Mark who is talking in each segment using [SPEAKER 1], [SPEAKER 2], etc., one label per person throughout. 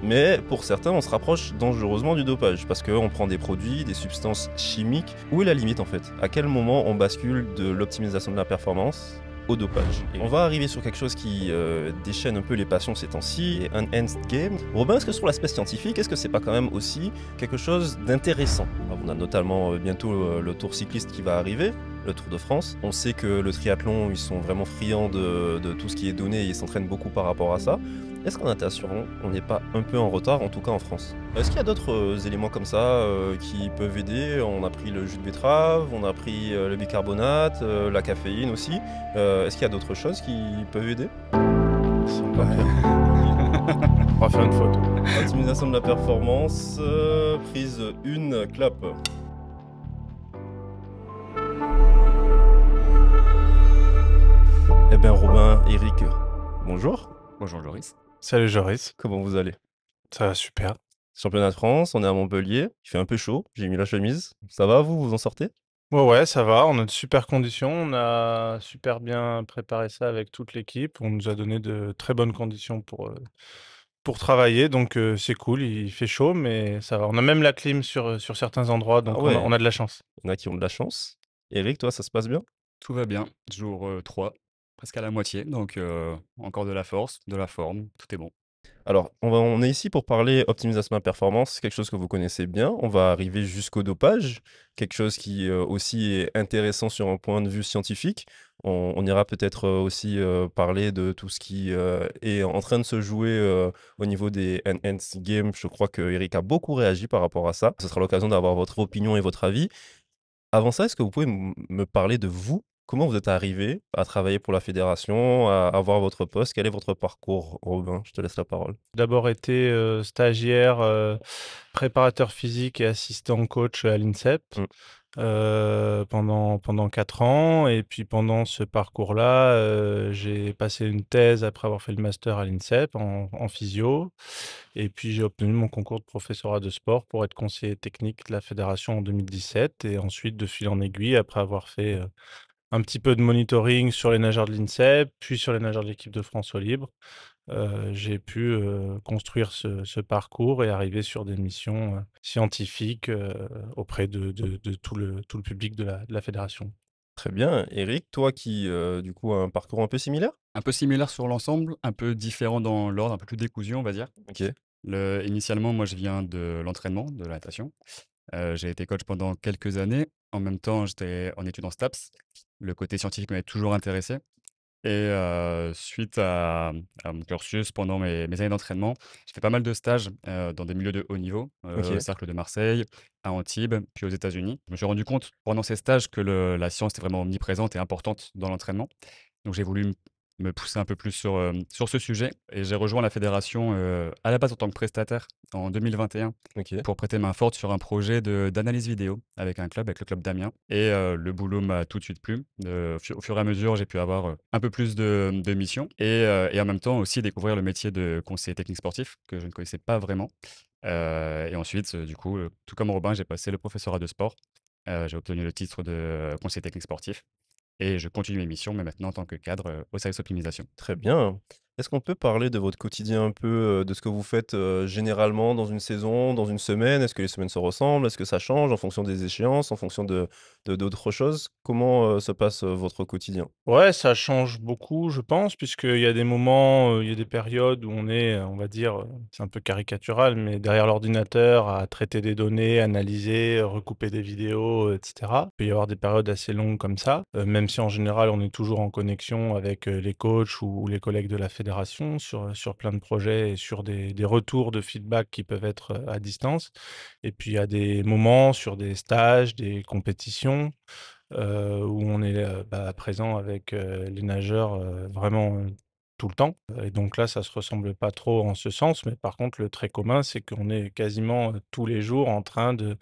[SPEAKER 1] mais pour certains, on se rapproche dangereusement du dopage parce qu'on prend des produits, des substances chimiques. Où est la limite en fait? À quel moment on bascule de l'optimisation de la performance au dopage? On va arriver sur quelque chose qui déchaîne un peu les passions ces temps-ci, Enhanced Game. Robin, est-ce que sur l'aspect scientifique, est-ce que c'est pas quand même aussi quelque chose d'intéressant? On a notamment bientôt le Tour cycliste qui va arriver, le Tour de France. On sait que le triathlon, ils sont vraiment friands de tout ce qui est donné et ils s'entraînent beaucoup par rapport à ça. Est-ce qu'en natation, on n'est pas un peu en retard, en tout cas en France? Est-ce qu'il y a d'autres éléments comme ça qui peuvent aider? On a pris le jus de betterave, on a pris le bicarbonate, la caféine aussi. Est-ce qu'il y a d'autres choses qui peuvent aider?
[SPEAKER 2] On va faire une photo.
[SPEAKER 1] Optimisation de la performance, prise 1, clap. Eh bien Robin, Eric, bonjour.
[SPEAKER 3] Bonjour Loris.
[SPEAKER 2] Salut Joris,
[SPEAKER 1] Comment vous allez?
[SPEAKER 2] ça va super.
[SPEAKER 1] Championnat de France, on est à Montpellier, il fait un peu chaud, j'ai mis la chemise. Ça va, vous en sortez?
[SPEAKER 2] Ouais, ça va, on a de super conditions, on a super bien préparé ça avec toute l'équipe, on nous a donné de très bonnes conditions pour travailler, donc c'est cool, il fait chaud, mais ça va. On a même la clim sur certains endroits,
[SPEAKER 1] Ah
[SPEAKER 2] donc on a,
[SPEAKER 1] ouais,
[SPEAKER 2] on a de la chance.
[SPEAKER 1] il y en a qui ont de la chance. Eric, toi, ça se passe bien?
[SPEAKER 3] Tout va bien, jour 3, presque à la moitié, donc encore de la force, de la forme, tout est bon.
[SPEAKER 1] Alors, on est ici pour parler optimisation de la performance, c'est quelque chose que vous connaissez bien. On va arriver jusqu'au dopage, quelque chose qui aussi est intéressant sur un point de vue scientifique. On ira peut-être aussi parler de tout ce qui est en train de se jouer au niveau des Enhanced Games. Je crois que Eric a beaucoup réagi par rapport à ça. Ce sera l'occasion d'avoir votre opinion et votre avis. Avant ça, est-ce que vous pouvez me parler de vous? Comment vous êtes arrivé à travailler pour la fédération, à avoir votre poste? Quel est votre parcours, Robin? Je te laisse la parole.
[SPEAKER 2] D'abord été stagiaire, préparateur physique et assistant coach à l'INSEP.
[SPEAKER 1] Mmh.
[SPEAKER 2] Pendant 4 ans et puis pendant ce parcours-là, j'ai passé une thèse après avoir fait le master à l'INSEP en physio et puis j'ai obtenu mon concours de professorat de sport pour être conseiller technique de la fédération en 2017 et ensuite de fil en aiguille après avoir fait, un petit peu de monitoring sur les nageurs de l'INSEP, puis sur les nageurs de l'équipe de France eau libre. J'ai pu, construire ce parcours et arriver sur des missions, scientifiques, auprès de tout le public de la fédération.
[SPEAKER 1] Très bien. Eric, toi qui, du coup, a un parcours un peu similaire?
[SPEAKER 3] Un peu similaire sur l'ensemble, un peu différent dans l'ordre, un peu plus décousu, on va dire.
[SPEAKER 1] OK.
[SPEAKER 3] Initialement, moi je viens de l'entraînement, de la natation. J'ai été coach pendant quelques années. En même temps, j'étais en études en STAPS. Le côté scientifique m'avait toujours intéressé. Et suite à mon cursus, pendant mes années d'entraînement, j'ai fait pas mal de stages, dans des milieux de haut niveau, au
[SPEAKER 1] OK.
[SPEAKER 3] Cercle de Marseille, à Antibes, puis aux États-Unis. Je me suis rendu compte pendant ces stages que la science était vraiment omniprésente et importante dans l'entraînement. Donc j'ai voulu me pousser un peu plus sur ce sujet et j'ai rejoint la fédération, à la base en tant que prestataire en 2021
[SPEAKER 1] OK.
[SPEAKER 3] pour prêter main forte sur un projet d'analyse vidéo avec le club d'Amiens et le boulot m'a tout de suite plu. Au fur et à mesure, j'ai pu avoir, un peu plus de missions et en même temps aussi découvrir le métier de conseiller technique sportif que je ne connaissais pas vraiment. Et ensuite, du coup, tout comme Robin, j'ai passé le professorat de sport. J'ai obtenu le titre de conseiller technique sportif et je continue mes missions, mais maintenant en tant que cadre, au service optimisation.
[SPEAKER 1] Très bien. Est-ce qu'on peut parler de votre quotidien un peu, de ce que vous faites, généralement dans une saison, dans une semaine? Est-ce que les semaines se ressemblent? Est-ce que ça change en fonction des échéances, en fonction de d'autres choses? Comment, se passe, votre quotidien?
[SPEAKER 2] Ouais, ça change beaucoup, je pense, puisqu'il y a des moments, il y a des périodes où on est, on va dire, c'est un peu caricatural, mais derrière l'ordinateur à traiter des données, analyser, recouper des vidéos, et cetera. Il peut y avoir des périodes assez longues comme ça, même si en général on est toujours en connexion avec, les coachs ou les collègues de la fédération sur plein de projets et sur des retours de feedback qui peuvent être, à distance. Et puis il y a des moments sur des stages, des compétitions où on est, présent avec, les nageurs, vraiment, tout le temps et donc là, ça se ressemble pas trop en ce sens, mais par contre, le trait commun, c'est qu'on est quasiment, tous les jours en train de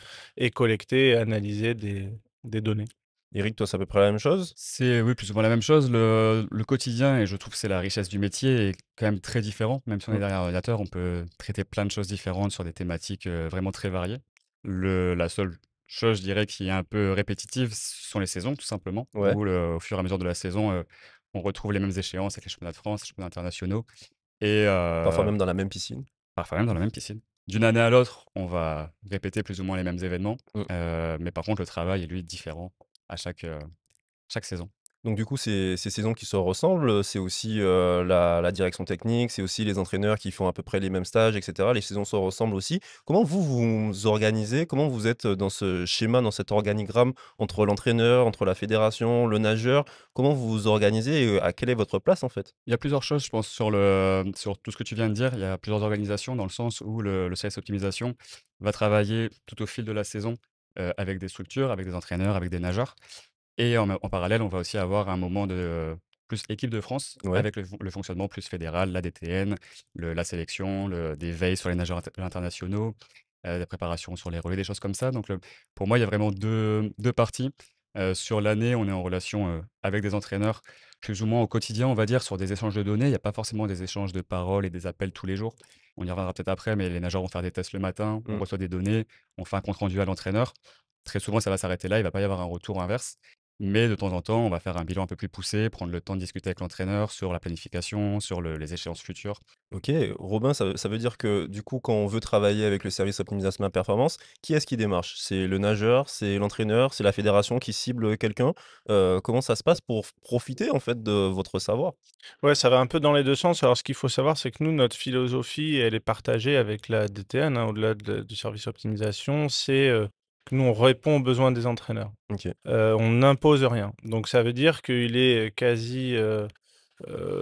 [SPEAKER 2] collecter et analyser des données.
[SPEAKER 1] Eric, toi, c'est à peu près la même chose?
[SPEAKER 3] C'est oui, plus ou moins la même chose. Le quotidien et je trouve que c'est la richesse du métier est quand même très différent. Même si on est
[SPEAKER 1] Mmh.
[SPEAKER 3] derrière un ordinateur, on peut traiter plein de choses différentes sur des thématiques, vraiment très variées. La seule chose, je dirais, qui est un peu répétitive, ce sont les saisons, tout simplement,
[SPEAKER 1] Ouais,
[SPEAKER 3] où au fur et à mesure de la saison, on retrouve les mêmes échéances avec les championnats de France, les championnats internationaux et
[SPEAKER 1] parfois même dans la même piscine.
[SPEAKER 3] parfois même dans la même piscine. D'une année à l'autre, on va répéter plus ou moins les mêmes événements,
[SPEAKER 1] Mmh.
[SPEAKER 3] mais par contre le travail est lui différent à chaque saison.
[SPEAKER 1] Donc du coup, ces saisons qui se ressemblent, c'est aussi, la direction technique, c'est aussi les entraîneurs qui font à peu près les mêmes stages et cetera. Les saisons se ressemblent aussi. Comment vous vous organisez? Comment vous êtes, dans ce schéma, dans cet organigramme entre l'entraîneur, entre la fédération, le nageur? Comment vous vous organisez et à quelle est votre place, en fait?
[SPEAKER 3] Il y a plusieurs choses, je pense, sur tout ce que tu viens de dire. Il y a plusieurs organisations dans le sens où le CS Optimisation va travailler tout au fil de la saison, avec des structures, avec des entraîneurs, avec des nageurs. Et en parallèle, on va aussi avoir un moment de plus équipe de France
[SPEAKER 1] Ouais,
[SPEAKER 3] avec le fonctionnement plus fédéral, la DTN, la sélection, des veilles sur les nageurs internationaux, des préparations sur les relais, des choses comme ça. Donc pour moi, il y a vraiment deux parties. Sur l'année, on est en relation, avec des entraîneurs plus ou moins au quotidien, on va dire, sur des échanges de données. Il n'y a pas forcément des échanges de paroles et des appels tous les jours. On y reviendra peut-être après, mais les nageurs vont faire des tests le matin, on
[SPEAKER 1] mmh.
[SPEAKER 3] reçoit des données, on fait un compte rendu à l'entraîneur. Très souvent, ça va s'arrêter là, il ne va pas y avoir un retour inverse. Mais de temps en temps, on va faire un bilan un peu plus poussé, prendre le temps de discuter avec l'entraîneur sur la planification, sur les échéances futures.
[SPEAKER 1] OK, Robin, ça veut dire que, du coup, quand on veut travailler avec le service optimisation de la performance, qui est-ce qui démarche? C'est le nageur, c'est l'entraîneur, c'est la fédération qui cible, quelqu'un? Comment ça se passe pour profiter, en fait, de votre savoir?
[SPEAKER 2] Ouais, ça va un peu dans les 2 sens. Alors ce qu'il faut savoir, c'est que nous, notre philosophie, elle est partagée avec la DTN, hein, au-delà du service optimisation. C'est, que nous, on répond aux besoins des entraîneurs.
[SPEAKER 1] OK,
[SPEAKER 2] On n'impose rien. Donc ça veut dire qu'il est quasi,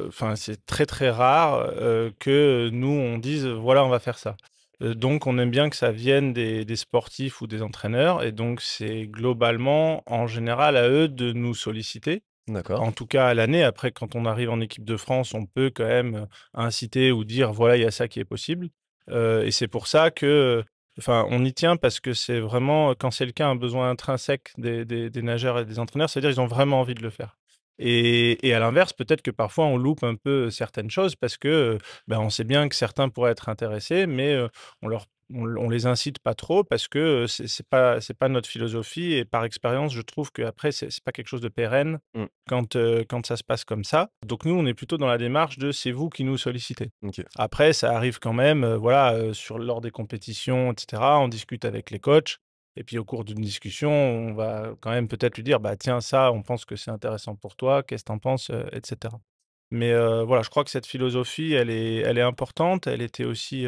[SPEAKER 2] enfin, c'est très, très rare, que nous, on dise: «Voilà, on va faire ça». Donc on aime bien que ça vienne des sportifs ou des entraîneurs et donc c'est globalement, en général, à eux de nous solliciter.
[SPEAKER 1] d'accord.
[SPEAKER 2] En tout cas à l'année. Après, quand on arrive en équipe de France, on peut quand même, inciter ou dire: «Voilà, il y a ça qui est possible». Et c'est pour ça que, enfin, on y tient parce que c'est vraiment, quand c'est le cas, un besoin intrinsèque des nageurs et des entraîneurs, c'est-à-dire ils ont vraiment envie de le faire. Et à l'inverse, peut-être que parfois on loupe un peu certaines choses parce que, ben, on sait bien que certains pourraient être intéressés, mais, on les incite pas trop parce que, c'est pas notre philosophie et par expérience, je trouve qu'après c'est pas quelque chose de pérenne
[SPEAKER 1] Mmh,
[SPEAKER 2] quand ça se passe comme ça. Donc nous, on est plutôt dans la démarche de: «C'est vous qui nous sollicitez».
[SPEAKER 1] OK.
[SPEAKER 2] Après, ça arrive quand même, voilà, lors des compétitions et cetera, on discute avec les coachs et puis au cours d'une discussion, on va quand même peut-être lui dire: «Bah, tiens, ça, on pense que c'est intéressant pour toi, qu'est-ce que tu en penses?» Et cetera. Mais voilà, je crois que cette philosophie, elle est importante. Elle était aussi,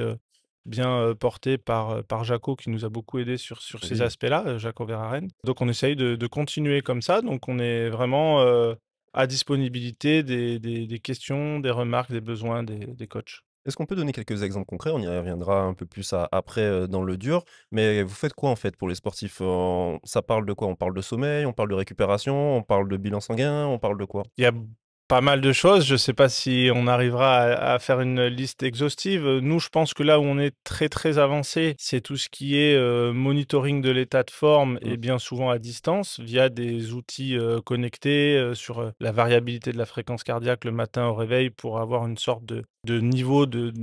[SPEAKER 2] bien, portée par Jaco qui nous a beaucoup aidés sur ces
[SPEAKER 1] Oui.
[SPEAKER 2] aspects-là, Jaco Verhaeren. Donc on essaye de continuer comme ça. Donc on est vraiment, à disponibilité des questions, des remarques, des besoins des coachs.
[SPEAKER 1] Est-ce qu'on peut donner quelques exemples concrets? On y reviendra un peu plus après, dans le dur. Mais vous faites quoi, en fait, pour les sportifs? Ça parle de quoi? On parle de sommeil, on parle de récupération, on parle de bilan sanguin, on parle de quoi?
[SPEAKER 2] Il y a pas mal de choses. Je ne sais pas si on arrivera à faire une liste exhaustive. Nous, je pense que là où on est très, très avancé, c'est tout ce qui est, monitoring de l'état de forme
[SPEAKER 1] Mmh,
[SPEAKER 2] et bien souvent à distance via des outils, connectés, sur, la variabilité de la fréquence cardiaque le matin au réveil pour avoir une sorte de niveau de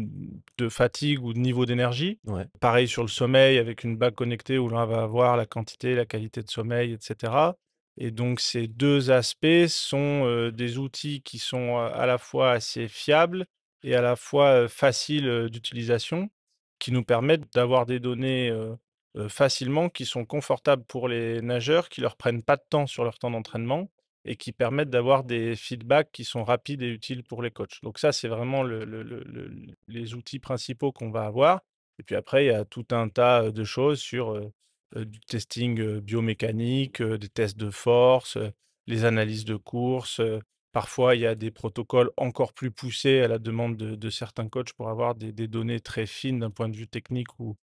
[SPEAKER 2] fatigue ou de niveau d'énergie.
[SPEAKER 1] ouais,
[SPEAKER 2] Pareil sur le sommeil avec une bague connectée où l'on va avoir la quantité, la qualité de sommeil et cetera. Et donc ces 2 aspects sont, des outils qui sont, à la fois assez fiables et à la fois, faciles, d'utilisation, qui nous permettent d'avoir des données, facilement, qui sont confortables pour les nageurs, qui leur prennent pas de temps sur leur temps d'entraînement et qui permettent d'avoir des feedbacks qui sont rapides et utiles pour les coachs. Donc ça, c'est vraiment les outils principaux qu'on va avoir et puis après, il y a tout un tas, de choses sur, du testing, biomécanique, des tests de force, les analyses de course, parfois il y a des protocoles encore plus poussés à la demande de certains coachs pour avoir des données très fines d'un point de vue technique ou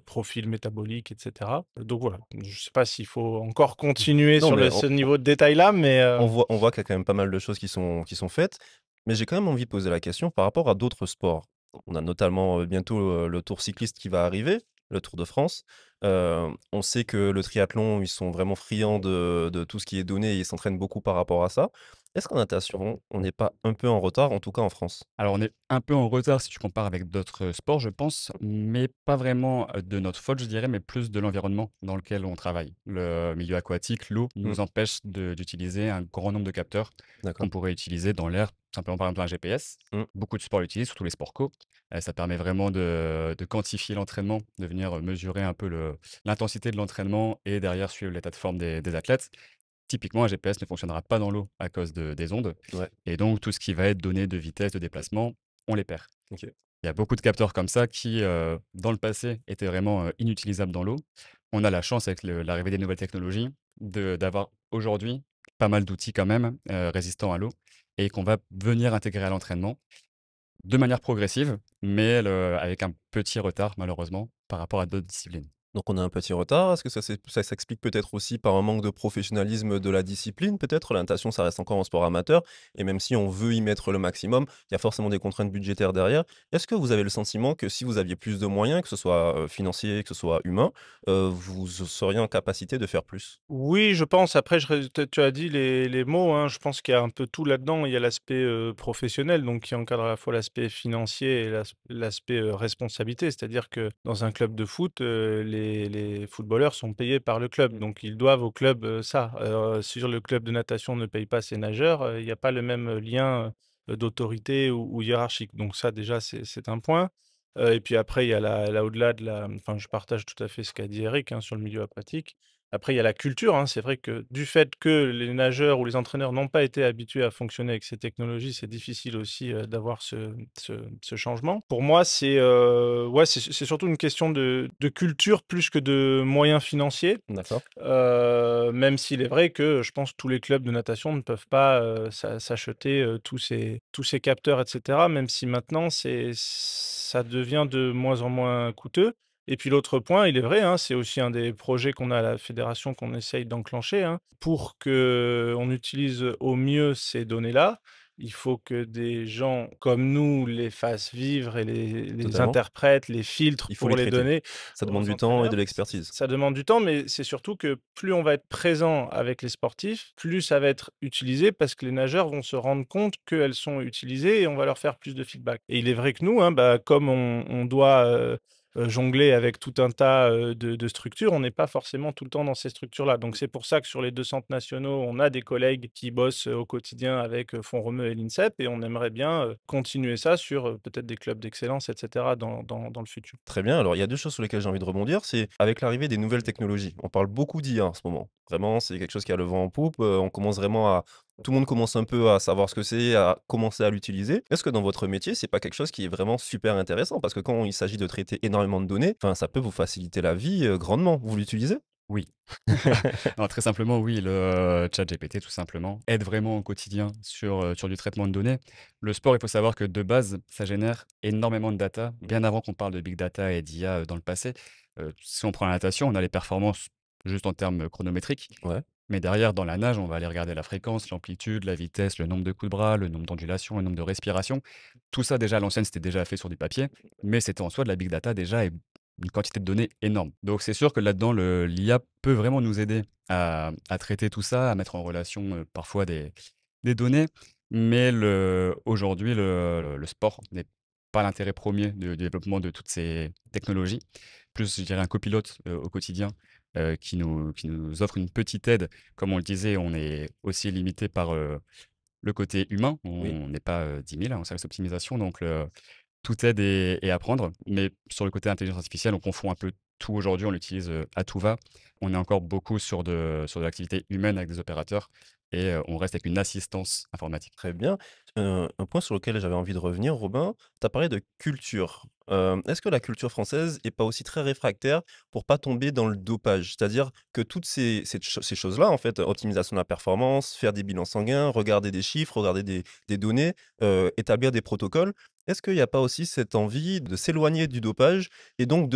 [SPEAKER 2] profil métabolique et cetera. Donc voilà, je ne sais pas s'il faut encore continuer
[SPEAKER 1] non,
[SPEAKER 2] sur
[SPEAKER 1] mais
[SPEAKER 2] ce niveau de détail-là, mais
[SPEAKER 1] on voit qu'il y a quand même pas mal de choses qui sont faites. Mais j'ai quand même envie de poser la question par rapport à d'autres sports. On a notamment, bientôt, le Tour cycliste qui va arriver, le Tour de France. On sait que le triathlon, ils sont vraiment friands de tout ce qui est donné et ils s'entraînent beaucoup par rapport à ça. Est-ce qu'en natation, on n'est pas un peu en retard, en tout cas en France?
[SPEAKER 3] Alors, on est un peu en retard si tu compares avec d'autres sports, je pense, mais pas vraiment, de notre faute, je dirais, mais plus de l'environnement dans lequel on travaille. Le milieu aquatique, l'eau,
[SPEAKER 1] Mmh,
[SPEAKER 3] nous empêche d'utiliser un grand nombre de capteurs qu'on
[SPEAKER 1] d'accord.
[SPEAKER 3] pourrait utiliser dans l'air, simplement, par exemple, un GPS.
[SPEAKER 1] Mmh,
[SPEAKER 3] Beaucoup de sports l'utilisent, surtout les sports co. Ça permet vraiment de quantifier l'entraînement, de venir, mesurer un peu l'intensité de l'entraînement et derrière suivre l'état de forme des athlètes. Typiquement, un GPS ne fonctionnera pas dans l'eau à cause des ondes
[SPEAKER 1] ouais,
[SPEAKER 3] et donc tout ce qui va être données de vitesse, de déplacement, on les perd.
[SPEAKER 1] OK.
[SPEAKER 3] Il y a beaucoup de capteurs comme ça qui, dans le passé, étaient vraiment, inutilisables dans l'eau. On a la chance avec l'arrivée des nouvelles technologies d'avoir aujourd'hui pas mal d'outils quand même, résistants à l'eau et qu'on va venir intégrer à l'entraînement de manière progressive, mais avec un petit retard malheureusement par rapport à d'autres disciplines.
[SPEAKER 1] Donc on a un petit retard. Est-ce que ça s'explique peut-être aussi par un manque de professionnalisme de la discipline peut-être? La natation, ça reste encore un sport amateur et même si on veut y mettre le maximum, il y a forcément des contraintes budgétaires derrière. Est-ce que vous avez le sentiment que si vous aviez plus de moyens, que ce soit, financiers, que ce soit humains, vous seriez en capacité de faire plus?
[SPEAKER 2] Oui, je pense. Après, tu as dit les mots, hein. Je pense qu'il y a un peu tout là-dedans. Il y a l'aspect professionnel, donc qui encadre à la fois l'aspect financier et l'aspect responsabilité. C'est-à-dire que dans un club de foot, les footballeurs sont payés par le club. Donc, ils doivent au club ça. Si le club de natation ne paye pas ses nageurs, il n'y a pas le même lien d'autorité ou hiérarchique. Donc, ça, déjà, c'est un point. Et puis après, il y a au-delà de la. Enfin, je partage tout à fait ce qu'a dit Eric hein, sur le milieu aquatique. Après, il y a la culture, hein. C'est vrai que du fait que les nageurs ou les entraîneurs n'ont pas été habitués à fonctionner avec ces technologies, c'est difficile aussi, d'avoir ce changement. Pour moi, ouais, c'est surtout une question de culture plus que de moyens financiers.
[SPEAKER 1] D'accord.
[SPEAKER 2] Même s'il est vrai que je pense que tous les clubs de natation ne peuvent pas, s'acheter, tous ces capteurs et cetera, même si maintenant ça devient de moins en moins coûteux. Et puis l'autre point, il est vrai, hein, c'est aussi un des projets qu'on a à la fédération qu'on essaye d'enclencher, hein. Pour qu'on utilise au mieux ces données-là, il faut que des gens comme nous les fassent vivre et les
[SPEAKER 1] Totalement.
[SPEAKER 2] interprètent, les filtrent
[SPEAKER 1] Il faut les
[SPEAKER 2] pour les
[SPEAKER 1] traiter.
[SPEAKER 2] donner
[SPEAKER 1] Ça demande
[SPEAKER 2] aux
[SPEAKER 1] du temps et
[SPEAKER 2] entraîneurs.
[SPEAKER 1] de l'expertise.
[SPEAKER 2] Ça demande du temps, mais c'est surtout que plus on va être présent avec les sportifs, plus ça va être utilisé parce que les nageurs vont se rendre compte qu'elles sont utilisées et on va leur faire plus de feedback. Et il est vrai que nous, hein, bah, comme on doit jongler avec tout un tas de structures, on n'est pas forcément tout le temps dans ces structures-là. Donc c'est pour ça que sur les 2 centres nationaux, on a des collègues qui bossent au quotidien avec Fonds Romeu et l'INSEP et on aimerait bien continuer ça sur peut-être des clubs d'excellence, etc. dans le futur.
[SPEAKER 1] Très bien, alors il y a 2 choses sur lesquelles j'ai envie de rebondir, c'est avec l'arrivée des nouvelles technologies. On parle beaucoup d'IA en ce moment. Vraiment, c'est quelque chose qui a le vent en poupe, on commence vraiment à tout le monde commence un peu à savoir ce que c'est, à commencer à l'utiliser. Est-ce que dans votre métier, c'est pas quelque chose qui est vraiment super intéressant? Parce que quand il s'agit de traiter énormément de données, enfin, ça peut vous faciliter la vie, grandement. Vous l'utilisez?
[SPEAKER 3] Oui. Non, très simplement, oui, le ChatGPT, tout simplement, aide vraiment au quotidien sur du traitement de données. Le sport, il faut savoir que de base, ça génère énormément de data, bien avant qu'on parle de big data et d'IA, dans le passé. Si on prend la natation, on a les performances juste en termes chronométriques,
[SPEAKER 1] Ouais,
[SPEAKER 3] mais derrière, dans la nage, on va aller regarder la fréquence, l'amplitude, la vitesse, le nombre de coups de bras, le nombre d'ondulations, le nombre de respirations. Tout ça, déjà, à l'ancienne, c'était déjà fait sur du papier, mais c'était en soi de la big data déjà et une quantité de données énorme. Donc c'est sûr que là-dedans, l'IA peut vraiment nous aider à traiter tout ça, à mettre en relation, parfois des données, mais aujourd'hui, le sport n'est pas l'intérêt premier du développement de toutes ces technologies. Plus, je dirais, un copilote, au quotidien, qui nous offre une petite aide. Comme on le disait, on est aussi limité par, le côté humain.
[SPEAKER 1] oui.
[SPEAKER 3] On n'est pas, 10 000 en service optimisation, donc toute aide est à prendre, mais sur le côté intelligence artificielle, on confond un peu tout aujourd'hui, on l'utilise, à tout va. On est encore beaucoup sur de l'activité humaine avec des opérateurs et on reste avec une assistance informatique.
[SPEAKER 1] Très bien. Un point sur lequel j'avais envie de revenir, Robin, tu as parlé de culture. Est-ce que la culture française est pas aussi très réfractaire pour pas tomber dans le dopage? C'est-à-dire que toutes ces choses-là, en fait, optimisation de la performance, faire des bilans sanguins, regarder des chiffres, regarder des données, établir des protocoles. Est-ce qu'il n'y a pas aussi cette envie de s'éloigner du dopage et donc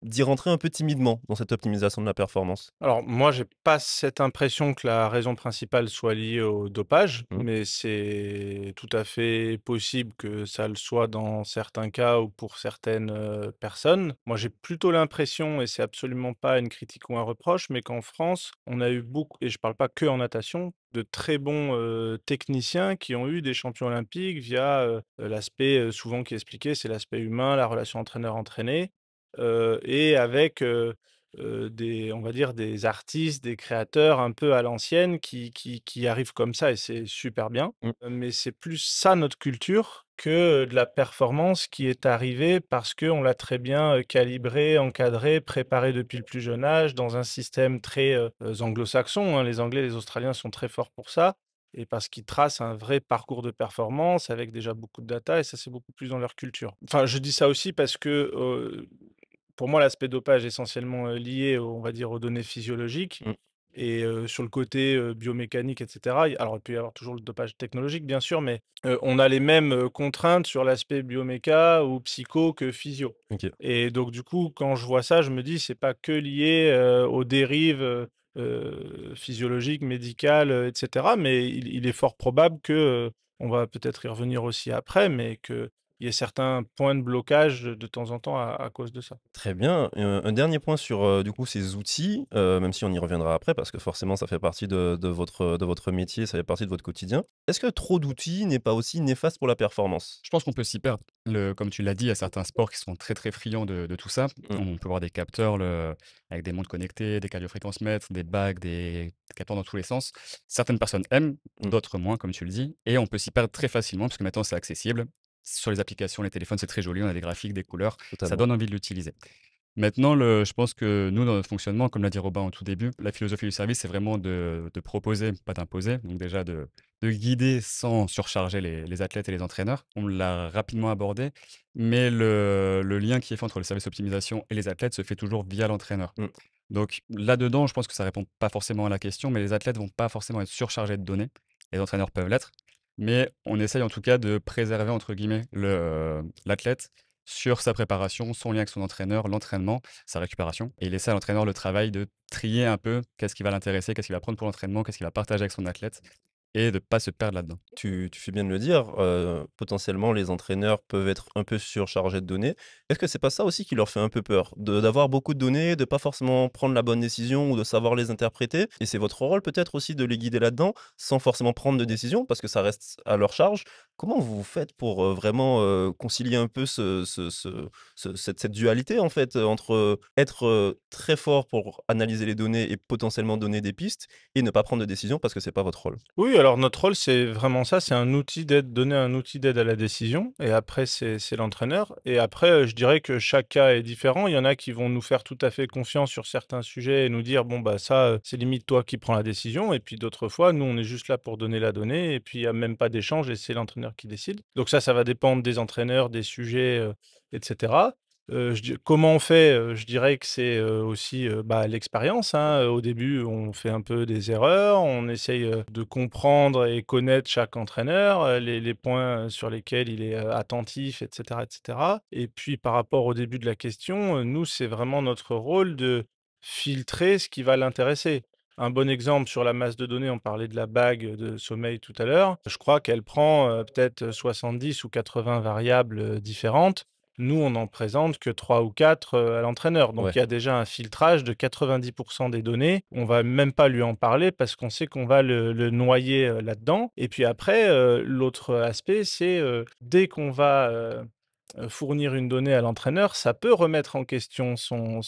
[SPEAKER 1] d'y rentrer un peu timidement dans cette optimisation de la performance?
[SPEAKER 2] Alors moi, j'ai pas cette impression que la raison principale soit liée au dopage,
[SPEAKER 1] Mmh,
[SPEAKER 2] mais c'est tout à fait possible que ça le soit dans certains cas ou pour certaines, personnes. Moi, j'ai plutôt l'impression, et c'est absolument pas une critique ou un reproche, mais qu'en France, on a eu beaucoup, et je parle pas que en natation, de très bons, techniciens qui ont eu des champions olympiques via, l'aspect, souvent qui est expliqué, c'est l'aspect humain, la relation entraîneur-entraîné, et avec, des, on va dire, des artistes, des créateurs un peu à l'ancienne qui arrivent comme ça, et c'est super bien.
[SPEAKER 1] mmh.
[SPEAKER 2] Mais c'est plus ça notre culture que de la performance qui est arrivée parce qu'on l'a très bien, calibré, encadré, préparé depuis le plus jeune âge dans un système très, anglo-saxon, hein. Les Anglais, les Australiens sont très forts pour ça, et parce qu'ils tracent un vrai parcours de performance avec déjà beaucoup de data, et ça, c'est beaucoup plus dans leur culture. Enfin, je dis ça aussi parce que, pour moi, l'aspect dopage est essentiellement, lié, on va dire, aux données physiologiques,
[SPEAKER 1] Mmh.
[SPEAKER 2] et sur le côté, biomécanique et cetera, alors il peut y avoir toujours le dopage technologique, bien sûr, mais on a les mêmes, contraintes sur l'aspect bioméca ou psycho que physio,
[SPEAKER 1] OK.
[SPEAKER 2] et donc du coup, quand je vois ça, je me dis: «C'est pas que lié, aux dérives, physiologiques, médicales, et cetera», mais il est fort probable que, on va peut-être y revenir aussi après, mais qu'il y ait certains points de blocage de temps en temps à cause de ça.
[SPEAKER 1] Très bien. Un dernier point sur, du coup, ces outils, même si on y reviendra après parce que forcément ça fait partie de votre métier, ça fait partie de votre quotidien. Est-ce que trop d'outils n'est pas aussi néfaste pour la performance?
[SPEAKER 3] Je pense qu'on peut s'y perdre. Comme tu l'as dit, il y a certains sports qui sont très, très friands de tout ça.
[SPEAKER 1] Mmh,
[SPEAKER 3] On peut voir des capteurs avec des montres connectées, des cardiofréquencemètres, des bagues, des capteurs dans tous les sens. Certaines personnes aiment,
[SPEAKER 1] mmh,
[SPEAKER 3] d'autres moins, comme tu le dis. Et on peut s'y perdre très facilement parce que maintenant, c'est accessible. Sur les applications, les téléphones, c'est très joli. On a des graphiques, des couleurs. Ça
[SPEAKER 1] totalement.
[SPEAKER 3] donne envie de l'utiliser. Maintenant, je pense que nous, dans notre fonctionnement, comme l'a dit Robin au tout début, la philosophie du service, c'est vraiment de proposer, pas d'imposer. Donc déjà de guider sans surcharger les athlètes et les entraîneurs. On l'a rapidement abordé, mais le lien qui est fait entre le service optimisation et les athlètes se fait toujours via l'entraîneur.
[SPEAKER 1] Mmh.
[SPEAKER 3] Donc là-dedans, je pense que ça répond pas forcément à la question, mais les athlètes vont pas forcément être surchargés de données. Les entraîneurs peuvent l'être, mais on essaye en tout cas de préserver entre guillemets l'athlète sur sa préparation, son lien avec son entraîneur, l'entraînement, sa récupération, et laisser à l'entraîneur le travail de trier un peu qu'est-ce qui va l'intéresser, qu'est-ce qu'il va prendre pour l'entraînement, qu'est-ce qu'il va partager avec son athlète, et de pas se perdre là-dedans.
[SPEAKER 1] Tu fais bien de le dire, potentiellement les entraîneurs peuvent être un peu surchargés de données. Est-ce que c'est pas ça aussi qui leur fait un peu peur? D'avoir beaucoup de données, de pas forcément prendre la bonne décision ou de savoir les interpréter? Et c'est votre rôle peut-être aussi de les guider là-dedans, sans forcément prendre de décision parce que ça reste à leur charge? Comment vous faites pour, vraiment, concilier un peu cette dualité en fait, entre, être, très fort pour analyser les données et potentiellement donner des pistes et ne pas prendre de décision parce que c'est pas votre rôle?
[SPEAKER 2] Oui, alors notre rôle, c'est vraiment ça, c'est un outil d'aide, donner un outil d'aide à la décision, et après c'est l'entraîneur, et après, je dirais que chaque cas est différent. Il y en a qui vont nous faire tout à fait confiance sur certains sujets et nous dire: «Bon, bah, ça, c'est limite toi qui prends la décision», et puis d'autres fois, nous, on est juste là pour donner la donnée, et puis il y a même pas d'échange et c'est l'entraîneur qui décide. Donc ça va dépendre des entraîneurs, des sujets, et cetera. Je di Comment on fait? Je dirais que c'est, aussi, bah, l'expérience, hein. Au début, on fait un peu des erreurs, on essaye, de comprendre et connaître chaque entraîneur, les points sur lesquels il est, attentif, et cetera, et cetera. Et puis par rapport au début de la question, nous, c'est vraiment notre rôle de filtrer ce qui va l'intéresser. Un bon exemple sur la masse de données, on parlait de la bague de sommeil tout à l'heure. Je crois qu'elle prend, peut-être 70 ou 80 variables, différentes. Nous, on n'en présente que 3 ou 4 à l'entraîneur. Donc
[SPEAKER 1] Ouais,
[SPEAKER 2] il y a déjà un filtrage de 90 des données. On va même pas lui en parler parce qu'on sait qu'on va le noyer, là-dedans. Et puis après, l'autre aspect, c'est, dès qu'on va, fournir une donnée à l'entraîneur, ça peut remettre en question son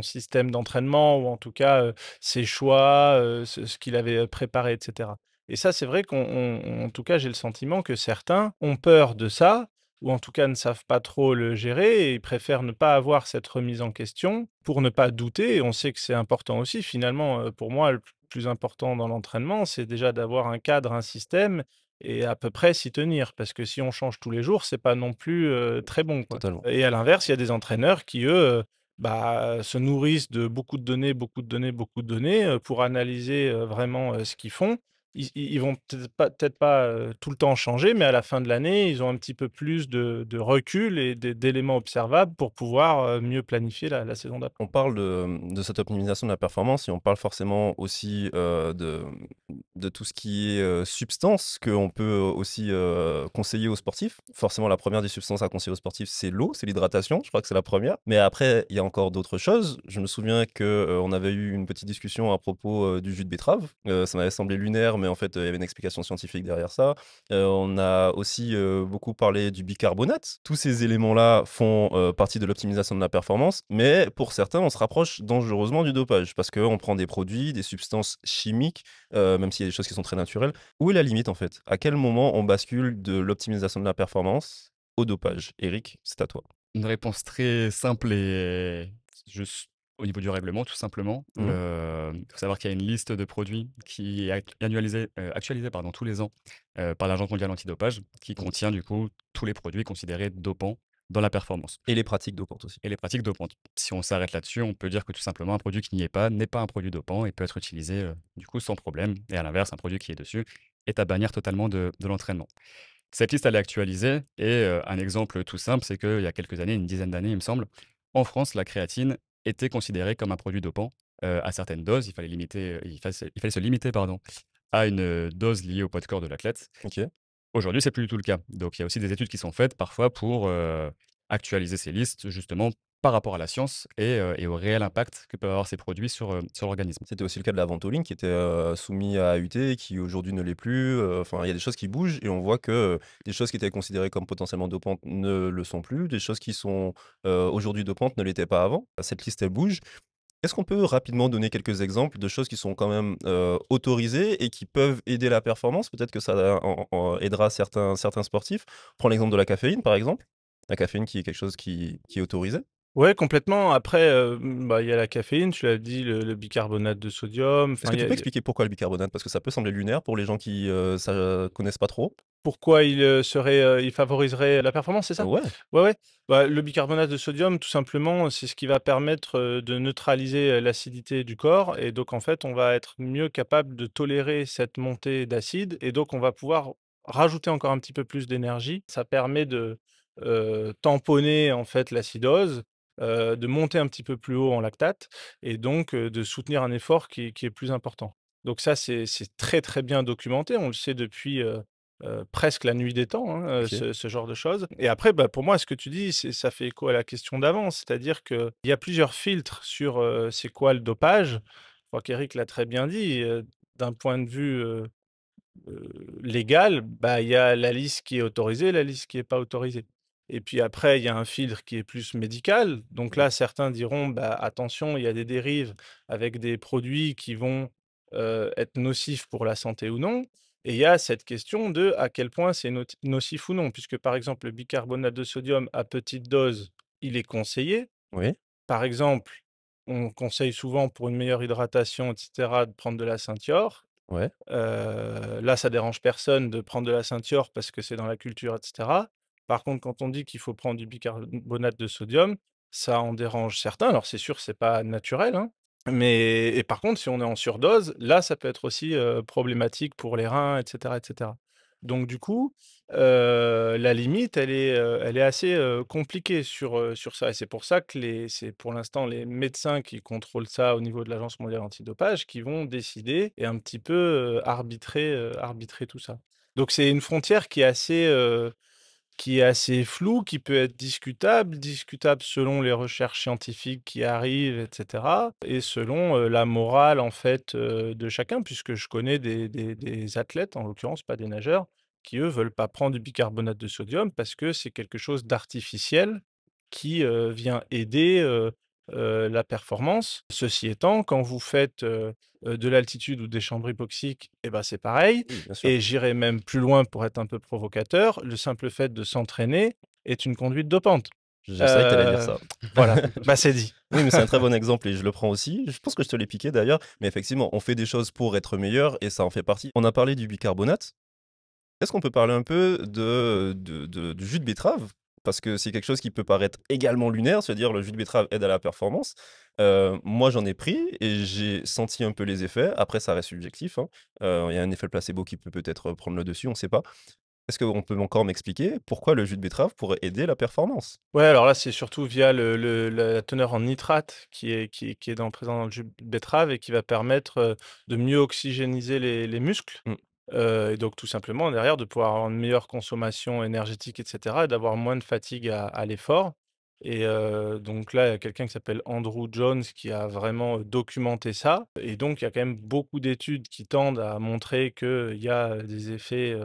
[SPEAKER 2] système d'entraînement, ou en tout cas, ses choix, ce qu'il avait, préparé, et cetera. Et ça, c'est vrai en tout cas, j'ai le sentiment que certains ont peur de ça, ou en tout cas ne savent pas trop le gérer, et ils préfèrent ne pas avoir cette remise en question pour ne pas douter. Et on sait que c'est important aussi finalement, pour moi, le plus important dans l'entraînement, c'est déjà d'avoir un cadre, un système, et à peu près s'y tenir. Parce que si on change tous les jours, c'est pas non plus, très bon, quoi.
[SPEAKER 1] totalement.
[SPEAKER 2] Et à l'inverse, il y a des entraîneurs qui, eux, bah, se nourrissent de beaucoup de données, beaucoup de données, beaucoup de données, pour analyser, vraiment, ce qu'ils font. ils vont peut-être pas, tout le temps changer, mais à la fin de l'année, ils ont un petit peu plus de recul et d'éléments observables pour pouvoir, mieux planifier la saison d'après.
[SPEAKER 1] On parle de cette optimisation de la performance et on parle forcément aussi, de tout ce qui est, substances qu'on peut aussi, conseiller aux sportifs. Forcément, la première des substances à conseiller aux sportifs, c'est l'eau, c'est l'hydratation, je crois que c'est la première. Mais après, il y a encore d'autres choses. Je me souviens que, on avait eu une petite discussion à propos, du jus de betterave. Ça m'avait semblé lunaire, mais en fait, il y avait une explication scientifique derrière ça. On a aussi, beaucoup parlé du bicarbonate. Tous ces éléments-là font, partie de l'optimisation de la performance, mais pour certains, on se rapproche dangereusement du dopage parce qu'on prend des produits, des substances chimiques, même s'il y a des choses qui sont très naturelles. Où est la limite, en fait? À quel moment on bascule de l'optimisation de la performance au dopage? Eric, c'est à toi.
[SPEAKER 3] Une réponse très simple et juste au niveau du règlement, tout simplement.
[SPEAKER 1] Mmh.
[SPEAKER 3] Il faut savoir qu'il y a une liste de produits qui est actualisée pardon, tous les ans par l'Agence mondiale antidopage, qui
[SPEAKER 1] OK.
[SPEAKER 3] contient du coup tous les produits considérés dopants dans la performance
[SPEAKER 1] Et les pratiques dopantes aussi.
[SPEAKER 3] et les pratiques dopantes. Si on s'arrête là-dessus, on peut dire que tout simplement un produit qui n'y est pas n'est pas un produit dopant et peut être utilisé du coup sans problème. Et à l'inverse, un produit qui est dessus est à bannir totalement de l'entraînement. Cette liste, elle est actualisée et un exemple tout simple, c'est qu'il y a quelques années, une dizaine d'années, il me semble, en France, la créatine était considérée comme un produit dopant, à certaines doses. Il fallait se limiter, pardon, à une, dose liée au poids de corps de l'athlète.
[SPEAKER 1] OK.
[SPEAKER 3] Aujourd'hui, c'est plus du tout le cas. Donc il y a aussi des études qui sont faites parfois pour, actualiser ces listes, justement par rapport à la science et au réel impact que peuvent avoir ces produits sur l'organisme.
[SPEAKER 1] C'était aussi le cas de la ventoline qui était, soumis à AUT et qui aujourd'hui ne l'est plus, enfin, il y a des choses qui bougent et on voit que, des choses qui étaient considérées comme potentiellement dopantes ne le sont plus. Des choses qui sont, aujourd'hui dopantes ne l'étaient pas avant. Cette liste, elle bouge. Est-ce qu'on peut rapidement donner quelques exemples de choses qui sont quand même, autorisées et qui peuvent aider la performance? Peut-être que ça en aidera certains sportifs. Prends l'exemple de la caféine, par exemple. La caféine qui est quelque chose qui est autorisé.
[SPEAKER 2] Ouais, complètement. Après, bah, il y a la caféine, tu l'as dit, le bicarbonate de sodium,
[SPEAKER 1] Est-ce
[SPEAKER 2] enfin,
[SPEAKER 1] que
[SPEAKER 2] il y
[SPEAKER 1] tu
[SPEAKER 2] a
[SPEAKER 1] peux expliquer pourquoi le bicarbonate? Parce que ça peut sembler lunaire pour les gens qui, connaissent pas trop.
[SPEAKER 2] pourquoi il favoriserait la performance, c'est ça?
[SPEAKER 1] Ouais,
[SPEAKER 2] Ouais, ouais. Bah, le bicarbonate de sodium, tout simplement, c'est ce qui va permettre, de neutraliser, l'acidité du corps et donc en fait, on va être mieux capable de tolérer cette montée d'acide et donc on va pouvoir rajouter encore un petit peu plus d'énergie. Ça permet de, tamponner, en fait, l'acidose, de monter un petit peu plus haut en lactate et donc de soutenir un effort qui est plus important. Donc ça, c'est très, très bien documenté. On le sait depuis, presque la nuit des temps, hein,
[SPEAKER 1] OK.
[SPEAKER 2] ce genre de choses et après, bah, pour moi, ce que tu dis, ça fait écho à la question d'avant. C'est-à-dire qu'il y a plusieurs filtres sur, c'est quoi le dopage. Je crois qu'Éric l'a très bien dit, d'un point de vue, légal, bah, il y a la liste qui est autorisée, la liste qui est pas autorisée et puis après, il y a un filtre qui est plus médical. Donc là, certains diront: «Bah, attention, il y a des dérives avec des produits qui vont, être nocifs pour la santé ou non» et il y a cette question de à quel point c'est nocif ou non. Puisque, par exemple, le bicarbonate de sodium à petite dose, il est conseillé.
[SPEAKER 1] Oui,
[SPEAKER 2] Par exemple, on conseille souvent pour une meilleure hydratation et cetera de prendre de la Ceintior.
[SPEAKER 1] ouais.
[SPEAKER 2] Là, ça dérange personne de prendre de la Ceintior parce que c'est dans la culture et cetera. Par contre, quand on dit qu'il faut prendre du bicarbonate de sodium, ça en dérange certains. Alors c'est sûr, c'est pas naturel, hein, mais et par contre, si on est en surdose, là, ça peut être aussi, problématique pour les reins et cetera et cetera. Donc du coup, la limite, elle est assez, compliquée sur ça et c'est pour ça que c'est pour l'instant les médecins qui contrôlent ça au niveau de l'Agence mondiale antidopage qui vont décider et un petit peu, arbitrer tout ça. Donc c'est une frontière qui est assez floue, qui peut être discutable selon les recherches scientifiques qui arrivent et cetera et selon, la morale en fait, de chacun. Puisque je connais des athlètes, en l'occurrence pas des nageurs, qui eux veulent pas prendre du bicarbonate de sodium parce que c'est quelque chose d'artificiel qui, vient aider, la performance. Ceci étant, quand vous faites, de l'altitude ou des chambres hypoxiques et ben, c'est pareil
[SPEAKER 1] Oui, bien sûr.
[SPEAKER 2] et j'irai même plus loin pour être un peu provocateur, le simple fait de s'entraîner est une conduite dopante.
[SPEAKER 1] Je savais que tu allais dire
[SPEAKER 2] Heu,
[SPEAKER 1] ça.
[SPEAKER 2] voilà, bah, c'est dit.
[SPEAKER 1] Oui, mais c'est un très bon exemple et je le prends aussi. Je pense que je te l'ai piqué d'ailleurs, mais effectivement, on fait des choses pour être meilleur et ça en fait partie. On a parlé du bicarbonate. Est-ce qu'on peut parler un peu du jus de betterave? Parce que c'est quelque chose qui peut paraître également lunaire, c'est-à-dire le jus de betterave aide à la performance. Moi, j'en ai pris et j'ai senti un peu les effets. Après, ça reste subjectif, hein. Il y a un effet placebo qui peut peut-être prendre le dessus, on ne sait pas. Est-ce qu'on peut encore m'expliquer pourquoi le jus de betterave pourrait aider la performance?
[SPEAKER 2] Ouais, alors là, c'est surtout via la teneur en nitrate qui est présent dans le jus de betterave et qui va permettre, de mieux oxygéniser les muscles,
[SPEAKER 1] Mmh.
[SPEAKER 2] et donc tout simplement derrière de pouvoir avoir une meilleure consommation énergétique et cetera et d'avoir moins de fatigue à l'effort et donc là, il y a quelqu'un qui s'appelle Andrew Jones qui a vraiment, documenté ça et donc il y a quand même beaucoup d'études qui tendent à montrer qu'il y a, des effets,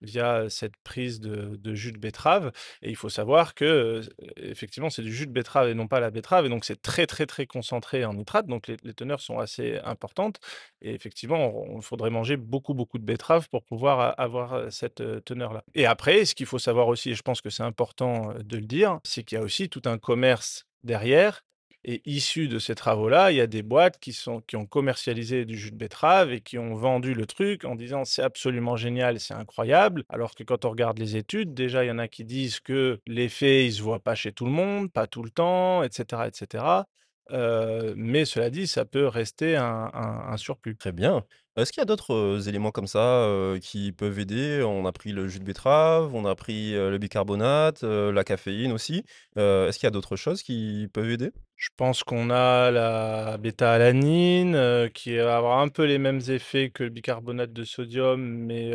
[SPEAKER 2] via cette prise de jus de betterave et il faut savoir que, effectivement, c'est du jus de betterave et non pas la betterave et donc c'est très, très, très concentré en nitrate, donc les teneurs sont assez importantes et effectivement, il faudrait manger beaucoup, beaucoup de betteraves pour pouvoir avoir, cette, teneur-là. Et après, ce qu'il faut savoir aussi et je pense que c'est important, de le dire, c'est qu'il y a aussi tout un commerce derrière et issu de ces travaux-là, il y a des boîtes qui ont commercialisé du jus de betterave et qui ont vendu le truc en disant: «C'est absolument génial, c'est incroyable». Alors que quand on regarde les études, déjà, il y en a qui disent que l'effet, il se voit pas chez tout le monde, pas tout le temps et cetera et cetera. Mais cela dit, ça peut rester un surplus.
[SPEAKER 1] Très bien. Est-ce qu'il y a d'autres, éléments comme ça, qui peuvent aider? On a pris le jus de betterave, on a pris, le bicarbonate, la caféine aussi. Est-ce qu'il y a d'autres choses qui peuvent aider?
[SPEAKER 2] Je pense qu'on a la bêta-alanine, qui va avoir un peu les mêmes effets que le bicarbonate de sodium, mais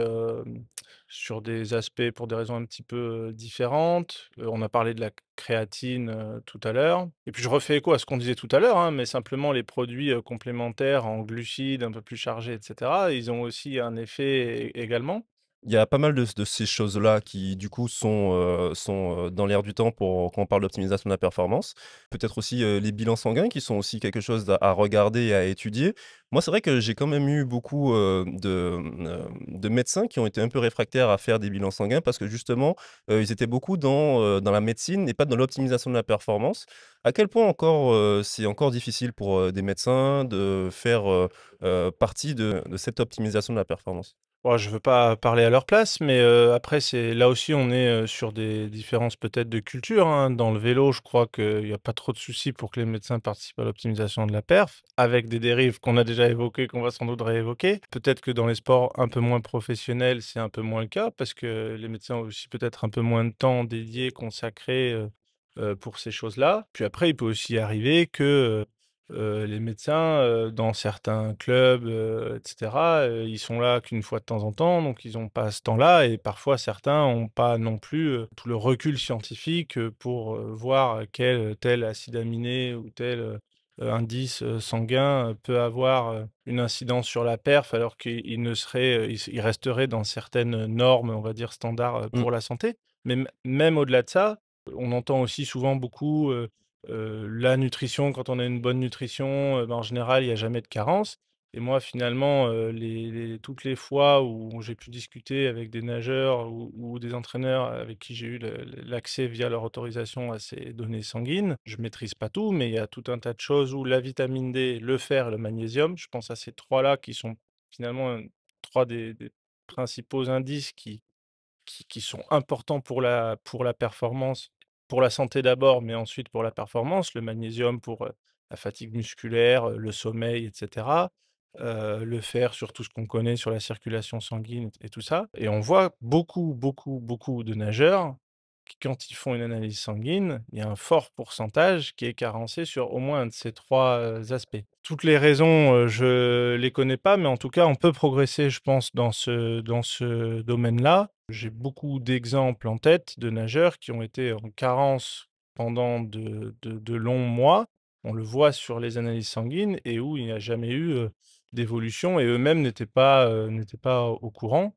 [SPEAKER 2] sur des aspects pour des raisons un petit peu, différentes. On a parlé de la créatine, tout à l'heure et puis je refais écho à ce qu'on disait tout à l'heure, hein, mais simplement les produits, complémentaires en glucides un peu plus chargés et cetera, ils ont aussi un effet également.
[SPEAKER 1] Il y a pas mal de ces choses-là qui, du coup, dans l'air du temps pour quand on parle d'optimisation de la performance. Peut-être aussi, les bilans sanguins qui sont aussi quelque chose à regarder et à étudier. Moi, c'est vrai que j'ai quand même eu beaucoup, de médecins qui ont été un peu réfractaires à faire des bilans sanguins parce que justement, ils étaient beaucoup dans la médecine et pas dans l'optimisation de la performance. À quel point encore, c'est encore difficile pour, des médecins de faire, partie de cette optimisation de la performance?
[SPEAKER 2] Bon, je veux pas parler à leur place, mais après c'est là aussi on est, sur des différences peut-être de culture, hein. Dans le vélo, je crois qu'il y a pas trop de soucis pour que les médecins participent à l'optimisation de la perf, avec des dérives qu'on a déjà évoquées, qu'on va sans doute réévoquer. Peut-être que dans les sports un peu moins professionnels, c'est un peu moins le cas parce que les médecins ont aussi peut-être un peu moins de temps dédié, consacré, pour ces choses-là. Puis après, il peut aussi arriver que, les médecins, dans certains clubs, et cetera, ils sont là qu'une fois de temps en temps, donc ils ont pas ce temps-là et parfois certains ont pas non plus, tout le recul scientifique, pour, voir quel tel acide aminé ou tel, indice, sanguin, peut avoir, une incidence sur la perf alors qu'il ne serait, il resterait dans certaines normes, on va dire standards,
[SPEAKER 1] Mmh.
[SPEAKER 2] pour la santé. Mais même au-delà de ça, on entend aussi souvent beaucoup, la nutrition, quand on a une bonne nutrition, ben, en général, il y a jamais de carence et moi, finalement, toutes les fois où j'ai pu discuter avec des nageurs ou des entraîneurs avec qui j'ai eu l'accès via leur autorisation à ces données sanguines, je maîtrise pas tout, mais il y a tout un tas de choses où la vitamine D, le fer et le magnésium, je pense à ces 3 là qui sont finalement, 3 des principaux indices qui sont importants pour la performance, pour la santé d'abord, mais ensuite pour la performance. Le magnésium pour, la fatigue musculaire, le sommeil et cetera. Le fer sur tout ce qu'on connaît sur la circulation sanguine et tout ça et on voit beaucoup, beaucoup, beaucoup de nageurs qui, quand ils font une analyse sanguine, il y a un fort pourcentage qui est carencé sur au moins un de ces 3 aspects. Toutes les raisons, je les connais pas, mais en tout cas, on peut progresser, je pense, dans ce domaine-là. J'ai beaucoup d'exemples en tête de nageurs qui ont été en carence pendant de longs mois. On le voit sur les analyses sanguines et où il n'y a jamais eu, d'évolution et eux-mêmes n'étaient pas au courant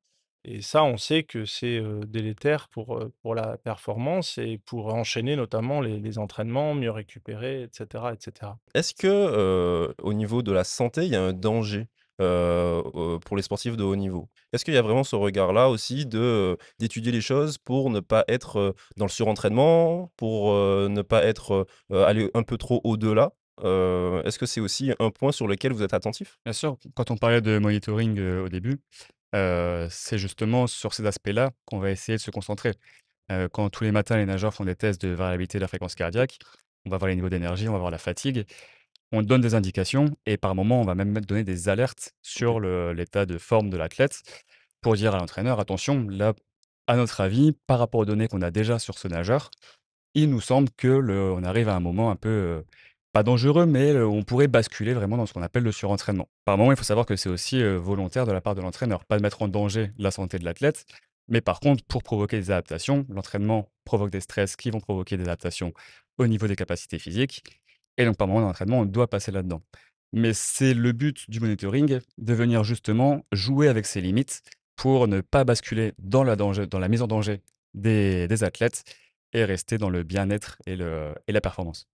[SPEAKER 2] et ça, on sait que c'est, délétère pour la performance et pour enchaîner notamment les entraînements, mieux récupérer et cetera et cetera.
[SPEAKER 1] Est-ce que, au niveau de la santé, il y a un danger, pour les sportifs de haut niveau? Est-ce qu'il y a vraiment ce regard-là aussi d'étudier les choses pour ne pas être, dans le surentraînement, pour, ne pas être, aller un peu trop au-delà? Est-ce que c'est aussi un point sur lequel vous êtes attentif?
[SPEAKER 3] Bien sûr, quand on parlait de monitoring, au début, c'est justement sur ces aspects-là qu'on va essayer de se concentrer. Quand tous les matins les nageurs font des tests de variabilité de la fréquence cardiaque, on va voir les niveaux d'énergie, on va voir la fatigue. on donne des indications et par moment, on va même donner des alertes
[SPEAKER 1] OK.
[SPEAKER 3] sur l'état de forme de l'athlète pour dire à l'entraîneur: «Attention, là, à notre avis, par rapport aux données qu'on a déjà sur ce nageur, il nous semble que on arrive à un moment un peu, pas dangereux, mais on pourrait basculer vraiment dans ce qu'on appelle le surentraînement». Par moment, il faut savoir que c'est aussi, volontaire de la part de l'entraîneur, pas de mettre en danger la santé de l'athlète, mais par contre, pour provoquer des adaptations, l'entraînement provoque des stress qui vont provoquer des adaptations au niveau des capacités physiques et donc par moment dans l'entraînement, on doit passer là-dedans. Mais c'est le but du monitoring, de venir justement jouer avec ses limites pour ne pas basculer dans la mise en danger des athlètes et rester dans le bien-être et la performance.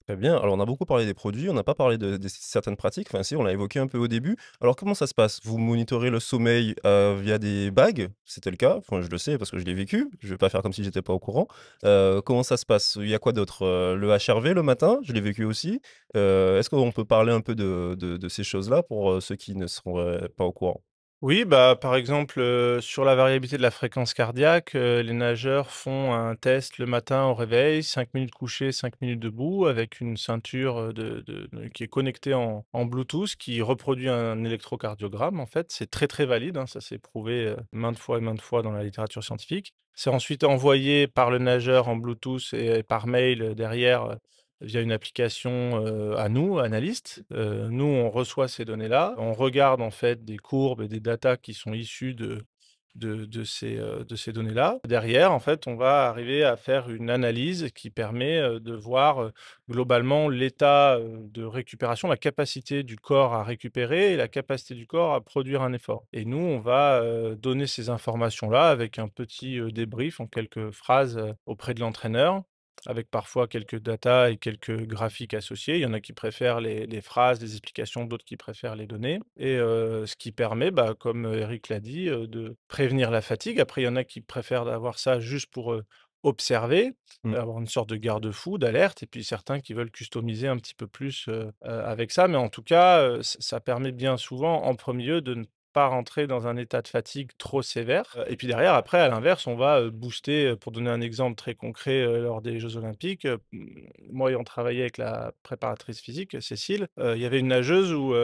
[SPEAKER 1] Très bien. Alors, on a beaucoup parlé des produits, on n'a pas parlé de certaines pratiques. Enfin, si, on l'a évoqué un peu au début. Alors, comment ça se passe? Vous monitorez le sommeil via des bagues? C'était le cas. Enfin, je le sais parce que je l'ai vécu. Je vais pas faire comme si j'étais pas au courant. Comment ça se passe? Il y a quoi d'autre? Le HRV le matin, je l'ai vécu aussi. Est-ce qu'on peut parler un peu de ces choses-là pour ceux qui ne seraient pas au courant?
[SPEAKER 2] Oui, bah, par exemple, sur la variabilité de la fréquence cardiaque, les nageurs font un test le matin au réveil, 5 minutes couchés, 5 minutes debout, avec une ceinture, qui est connectée en Bluetooth, qui reproduit un électrocardiogramme, en fait. C'est très, très valide, hein, ça s'est prouvé, maintes fois et maintes fois dans la littérature scientifique. C'est ensuite envoyé par le nageur en Bluetooth et par mail, derrière, via une application, à nous, analystes. Nous, on reçoit ces données-là. On regarde, en fait, des courbes et des datas qui sont issues de ces données-là. Derrière, en fait, on va arriver à faire une analyse qui permet, de voir, globalement l'état, de récupération, la capacité du corps à récupérer et la capacité du corps à produire un effort. Et nous, on va, donner ces informations-là avec un petit, débrief en quelques phrases, auprès de l'entraîneur, avec parfois quelques datas et quelques graphiques associés. Il y en a qui préfèrent les phrases, les explications, d'autres qui préfèrent les données et ce qui permet, bah, comme, Eric l'a dit, de prévenir la fatigue. Après, il y en a qui préfèrent avoir ça juste pour, observer,
[SPEAKER 1] Mmh.
[SPEAKER 2] avoir une sorte de garde-fou, d'alerte et puis certains qui veulent customiser un petit peu plus, avec ça. Mais en tout cas, ça permet bien souvent, en premier lieu, de ne pas rentrer dans un état de fatigue trop sévère, et puis derrière, après, à l'inverse, on va, booster, pour donner un exemple très concret, lors des jeux olympiques, moi ayant travaillé avec la préparatrice physique, Cécile, il y avait une nageuse où,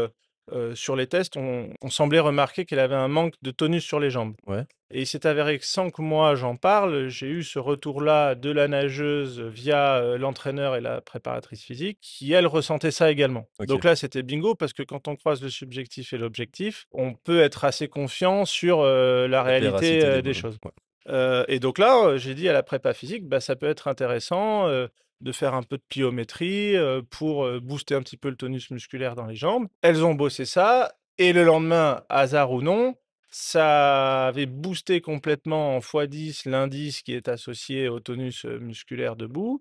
[SPEAKER 2] sur les tests, on semblait remarquer qu'elle avait un manque de tonus sur les jambes.
[SPEAKER 1] Ouais,
[SPEAKER 2] Et il s'est avéré que sans que moi j'en parle, j'ai eu ce retour-là de la nageuse via, l'entraîneur et la préparatrice physique qui, elle, ressentait ça également.
[SPEAKER 1] OK.
[SPEAKER 2] Donc là, c'était bingo parce que quand on croise le subjectif et l'objectif, on peut être assez confiant sur, la
[SPEAKER 1] La
[SPEAKER 2] réalité,
[SPEAKER 1] véracité des
[SPEAKER 2] des
[SPEAKER 1] volumes.
[SPEAKER 2] choses.
[SPEAKER 1] Ouais.
[SPEAKER 2] Et donc là, j'ai dit à la prépa physique: «Bah, ça peut être intéressant, de faire un peu de pliométrie, pour, booster un petit peu le tonus musculaire dans les jambes». Elles ont bossé ça et le lendemain, hasard ou non, ça avait boosté complètement en x10 l'indice qui est associé au tonus, musculaire debout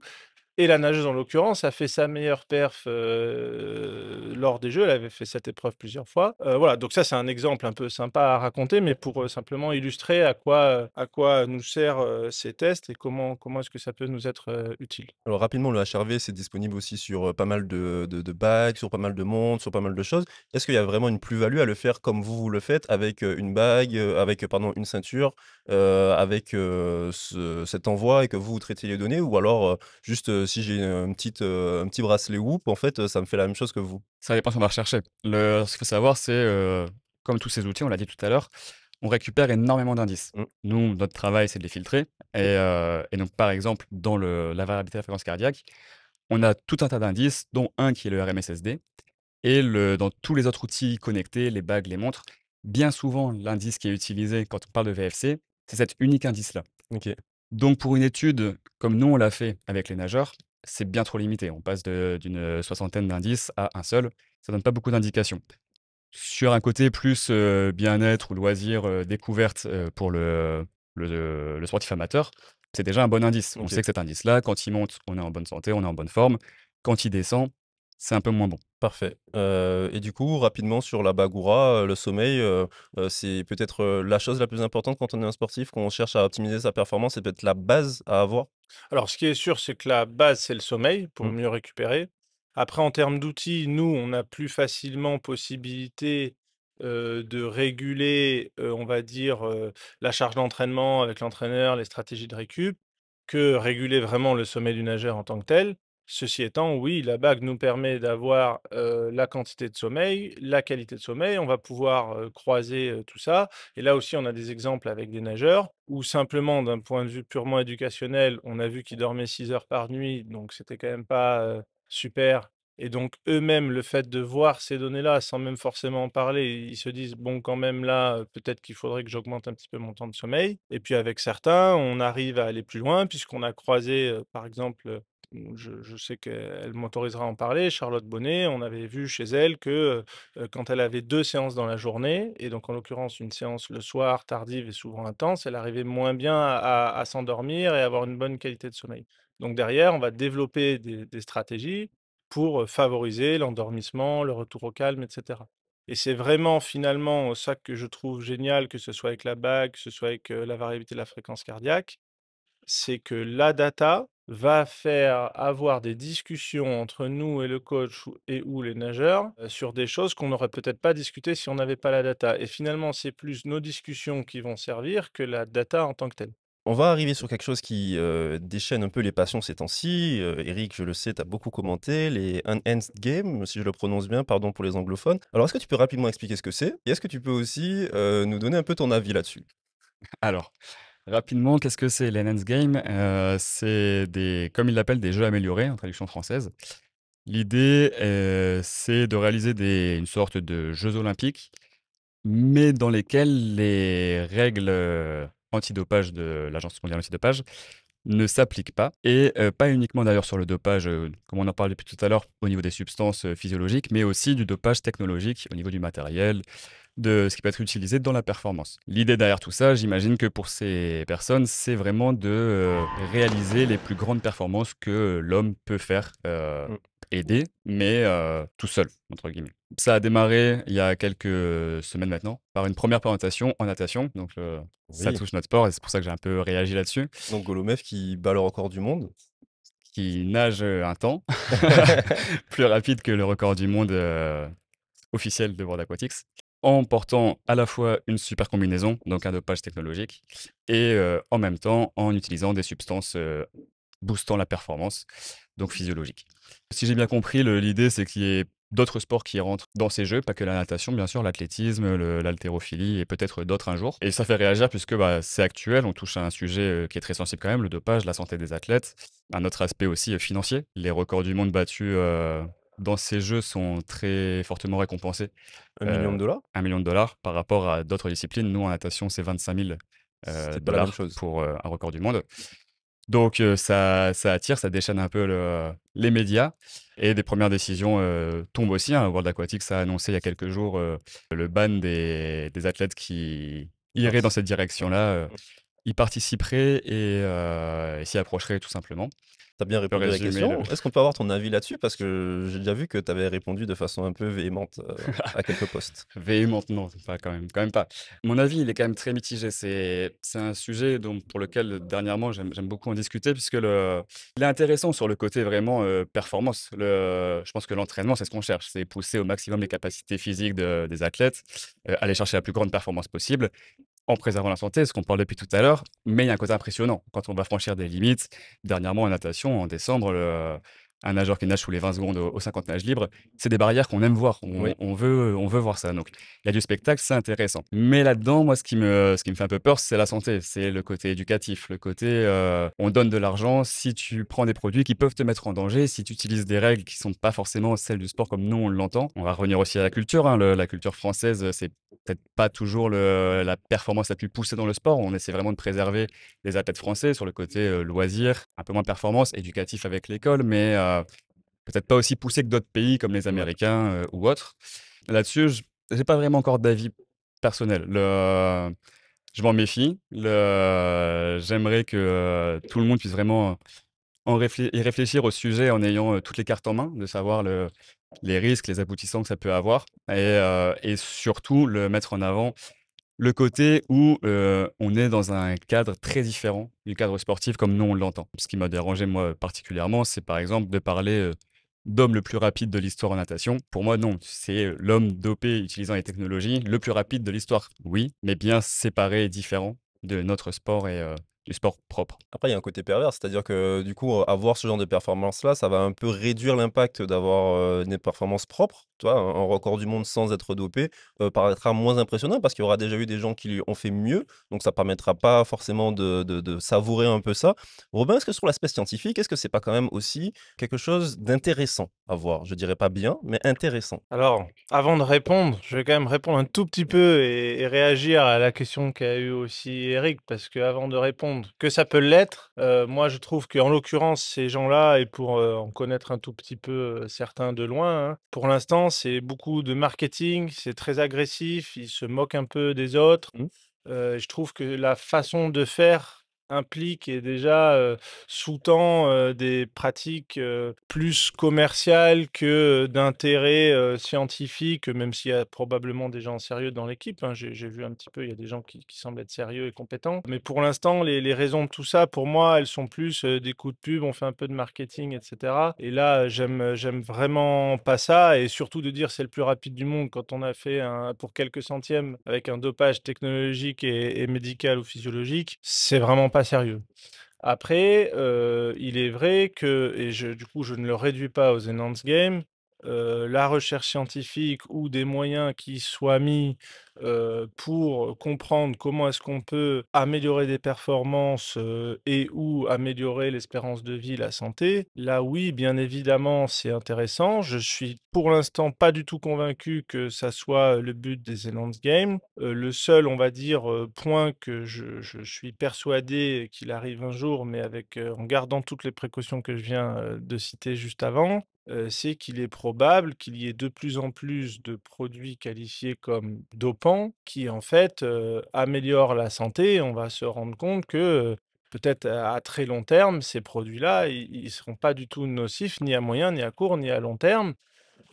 [SPEAKER 2] et la nageuse, en l'occurrence, a fait sa meilleure perf, lors des Jeux. Elle avait fait cette épreuve plusieurs fois. Voilà, donc ça, c'est un exemple un peu sympa à raconter, mais pour, simplement illustrer à quoi nous servent, ces tests et comment est-ce que ça peut nous être, utile.
[SPEAKER 1] Alors rapidement, le HRV, c'est disponible aussi sur, pas mal de bagues, sur pas mal de montres, sur pas mal de choses. Est-ce qu'il y a vraiment une plus-value à le faire comme vous le faites avec, une bague, avec, pardon, une ceinture, avec, cet envoi et que vous traitez les données? Ou alors, juste, si j'ai un petit bracelet Whoop, en fait, ça me fait la même chose que vous?
[SPEAKER 3] Ça dépend ce qu'on va rechercher. Ce qu'il faut savoir, c'est, comme tous ces outils, on l'a dit tout à l'heure, on récupère énormément d'indices.
[SPEAKER 1] Mmh,
[SPEAKER 3] Nous, notre travail, c'est de les filtrer
[SPEAKER 1] OK,
[SPEAKER 3] et donc par exemple, dans la variabilité de la fréquence cardiaque, on a tout un tas d'indices, dont un qui est le RMSSD et dans tous les autres outils connectés, les bagues, les montres, bien souvent, l'indice qui est utilisé quand on parle de VFC, c'est cet unique indice-là.
[SPEAKER 1] OK.
[SPEAKER 3] Donc pour une étude comme nous, on l'a fait avec les nageurs, c'est bien trop limité. On passe d'une soixantaine d'indices à un seul. Ça donne pas beaucoup d'indications. Sur un côté plus, bien-être ou loisir, découverte, pour le sportif amateur, c'est déjà un bon indice. On
[SPEAKER 1] OK.
[SPEAKER 3] sait que cet indice-là, quand il monte, on est en bonne santé, on est en bonne forme. Quand il descend, c'est un peu moins bon.
[SPEAKER 1] Parfait, et du coup, rapidement sur la Bagoura, le sommeil, c'est peut-être, la chose la plus importante quand on est un sportif, qu'on cherche à optimiser sa performance, c'est peut-être la base à avoir?
[SPEAKER 2] Alors, ce qui est sûr, c'est que la base, c'est le sommeil pour
[SPEAKER 1] Mmh,
[SPEAKER 2] mieux récupérer. Après, en termes d'outils, nous, on a plus facilement possibilité, de réguler, on va dire, la charge d'entraînement avec l'entraîneur, les stratégies de récup, que réguler vraiment le sommeil du nageur en tant que tel. Ceci étant, oui, la bague nous permet d'avoir, la quantité de sommeil, la qualité de sommeil. On va pouvoir, croiser, tout ça et là aussi, on a des exemples avec des nageurs où simplement d'un point de vue purement éducationnel, on a vu qu'ils dormaient 6 heures par nuit, donc c'était quand même pas, super et donc eux-mêmes, le fait de voir ces données-là sans même forcément en parler, ils se disent: «Bon, quand même là, peut-être qu'il faudrait que j'augmente un petit peu mon temps de sommeil» et puis avec certains, on arrive à aller plus loin puisqu'on a croisé, par exemple, je sais qu'elle m'autorisera à en parler. Charlotte Bonnet, on avait vu chez elle que, quand elle avait 2 séances dans la journée et donc en l'occurrence une séance le soir tardive et souvent intense, elle arrivait moins bien à s'endormir et avoir une bonne qualité de sommeil. Donc derrière, on va développer des stratégies pour, favoriser l'endormissement, le retour au calme et cetera. Et c'est vraiment finalement, ça que je trouve génial, que ce soit avec la bague, que ce soit avec, la variabilité de la fréquence cardiaque, c'est que la data va faire avoir des discussions entre nous et le coach ou les nageurs, sur des choses qu'on n'aurait peut-être pas discuté si on n'avait pas la data et finalement, c'est plus nos discussions qui vont servir que la data en tant que telle.
[SPEAKER 1] On va arriver sur quelque chose qui, déchaîne un peu les passions ces temps-ci. Eric, je le sais, tu as beaucoup commenté les Enhanced Games, si je le prononce bien, pardon pour les anglophones. Alors, est-ce que tu peux rapidement expliquer ce que c'est? Et est-ce que tu peux aussi, nous donner un peu ton avis là-dessus?
[SPEAKER 3] Alors, rapidement, qu'est-ce que c'est l'Enhanced Game? C'est des comme ils l'appellent, des jeux améliorés en traduction française. L'idée, c'est de réaliser une sorte de jeux olympiques, mais dans lesquels les règles, antidopage de l'Agence mondiale antidopage ne s'appliquent pas et pas uniquement d'ailleurs sur le dopage, comme on en parlait depuis tout à l'heure, au niveau des substances, physiologiques, mais aussi du dopage technologique au niveau du matériel, de ce qui peut être utilisé dans la performance. L'idée derrière tout ça, j'imagine que pour ces personnes, c'est vraiment de, réaliser les plus grandes performances que l'homme peut faire,
[SPEAKER 1] Mmh.
[SPEAKER 3] aider, mais «tout seul» entre guillemets. Ça a démarré il y a quelques semaines maintenant par une première présentation en natation, donc ça
[SPEAKER 1] Oui,
[SPEAKER 3] touche notre sport et c'est pour ça que j'ai un peu réagi là-dessus,
[SPEAKER 1] donc Golomev qui bat le record du monde.
[SPEAKER 3] qui nage, un temps plus rapide que le record du monde, officiel de World Aquatics, en portant à la fois une super combinaison, donc un dopage technologique, et en même temps en utilisant des substances boostant la performance, donc physiologiques. Si j'ai bien compris, l'idée c'est qu'il y ait d'autres sports qui rentrent dans ces jeux, pas que la natation bien sûr, l'athlétisme, l'haltérophilie et peut-être d'autres un jour. Et ça fait réagir puisque bah, c'est actuel, on touche à un sujet qui est très sensible quand même, le dopage, la santé des athlètes. Un autre aspect aussi financier, les records du monde battus dans ces jeux sont très fortement récompensés.
[SPEAKER 1] 1 000 000 $?
[SPEAKER 3] 1 million de dollars par rapport à d'autres disciplines. Nous, en natation, c'est 25 000
[SPEAKER 1] C'est pas la même
[SPEAKER 3] dollars
[SPEAKER 1] chose.
[SPEAKER 3] pour un record du monde. Donc, ça attire, ça déchaîne un peu les médias et des premières décisions tombent aussi, hein. World Aquatics a annoncé il y a quelques jours le ban des athlètes qui
[SPEAKER 1] Il
[SPEAKER 3] iraient dans
[SPEAKER 1] participe.
[SPEAKER 3] cette direction-là, y participeraient et s'y approcheraient tout simplement.
[SPEAKER 1] Tu bien
[SPEAKER 3] Pour
[SPEAKER 1] répondu à la
[SPEAKER 3] résumer le
[SPEAKER 1] question. Est-ce qu'on peut avoir ton avis là-dessus? Parce que j'ai déjà vu que tu avais répondu de façon un peu véhémente, à quelques posts.
[SPEAKER 3] véhémente, non, c'est pas quand même pas. Mon avis, il est quand même très mitigé. C'est un sujet dont pour lequel dernièrement j'aime beaucoup en discuter puisque il est intéressant sur le côté vraiment, performance. Je pense que l'entraînement, c'est ce qu'on cherche, c'est pousser au maximum les capacités physiques des athlètes, aller chercher la plus grande performance possible en préservant la santé, ce qu'on parle depuis tout à l'heure, mais il y a un côté impressionnant quand on va franchir des limites. Dernièrement, en natation, en décembre, un nageur qui nage sous les 20 secondes aux 50 nages libres, c'est des barrières qu'on aime voir.
[SPEAKER 1] Oui,
[SPEAKER 3] On veut voir ça. Donc, il y a du spectacle, c'est intéressant. Mais là-dedans, moi, ce qui me fait un peu peur, c'est la santé. C'est le côté éducatif, le côté on donne de l'argent si tu prends des produits qui peuvent te mettre en danger, si tu utilises des règles qui sont pas forcément celles du sport comme nous on l'entend. On va revenir aussi à la culture, hein. La culture française, c'est peut-être pas toujours la performance la plus poussée dans le sport. On essaie vraiment de préserver les athlètes français sur le côté loisir, un peu moins performance, éducatif avec l'école, mais peut-être pas aussi poussé que d'autres pays comme les
[SPEAKER 1] ouais.
[SPEAKER 3] Américains ou autres. Là-dessus, je n'ai pas vraiment encore d'avis personnel. Je m'en méfie. J'aimerais que tout le monde puisse vraiment y réfléchir au sujet en ayant toutes les cartes en main, de savoir les risques, les aboutissants que ça peut avoir et surtout le mettre en avant le côté où, on est dans un cadre très différent du cadre sportif comme nous on l'entend. Ce qui m'a dérangé moi particulièrement, c'est par exemple de parler, d'homme le plus rapide de l'histoire en natation. Pour moi non, c'est, l'homme dopé utilisant les technologies le plus rapide de l'histoire. Oui, mais bien séparé et différent de notre sport du sport propre.
[SPEAKER 1] Après, il y a un côté pervers, c'est-à-dire que du coup, avoir ce genre de performance-là, ça va un peu réduire l'impact d'avoir des performances propres. Tu vois, un record du monde sans être dopé paraîtra moins impressionnant parce qu'il y aura déjà eu des gens qui ont fait mieux, donc ça permettra pas forcément de savourer un peu ça. Robin, est-ce que sur l'aspect scientifique, est-ce que c'est pas quand même aussi quelque chose d'intéressant à voir? Je dirais pas bien, mais intéressant.
[SPEAKER 2] Alors, avant de répondre, je vais quand même répondre un tout petit peu et réagir à la question qu'a eu aussi Eric, parce que avant de répondre, que ça peut l'être, moi je trouve qu'en l'occurrence, ces gens-là, et pour en connaître un tout petit peu certains de loin, hein, pour l'instant, c'est beaucoup de marketing, c'est très agressif, ils se moquent un peu des autres.
[SPEAKER 1] Mmh.
[SPEAKER 2] Je trouve que la façon de faire implique et déjà sous-tend des pratiques plus commerciales que d'intérêt scientifique, même s'il y a probablement des gens sérieux dans l'équipe, hein. J'ai vu un petit peu, il y a des gens qui semblent être sérieux et compétents. Mais pour l'instant, les raisons de tout ça, pour moi, elles sont plus des coups de pub, on fait un peu de marketing, etc. Et là, j'aime vraiment pas ça. Et surtout de dire c'est le plus rapide du monde quand on a fait pour quelques centièmes avec un dopage technologique et médical ou physiologique, c'est vraiment pas sérieux. Après, il est vrai que, et du coup, je ne le réduis pas aux Enhanced Games, la recherche scientifique ou des moyens qui soient mis pour comprendre comment est-ce qu'on peut améliorer des performances et ou améliorer l'espérance de vie, la santé, là oui, bien évidemment, c'est intéressant. Je suis pour l'instant pas du tout convaincu que ça soit le but des Enhanced Games. Le seul, on va dire, point que je suis persuadé qu'il arrive un jour, mais avec, en gardant toutes les précautions que je viens de citer juste avant, c'est qu'il est probable qu'il y ait de plus en plus de produits qualifiés comme dopants qui, en fait, améliorent la santé. On va se rendre compte que, peut-être à très long terme, ces produits-là, ils seront pas du tout nocifs, ni à moyen, ni à court, ni à long terme.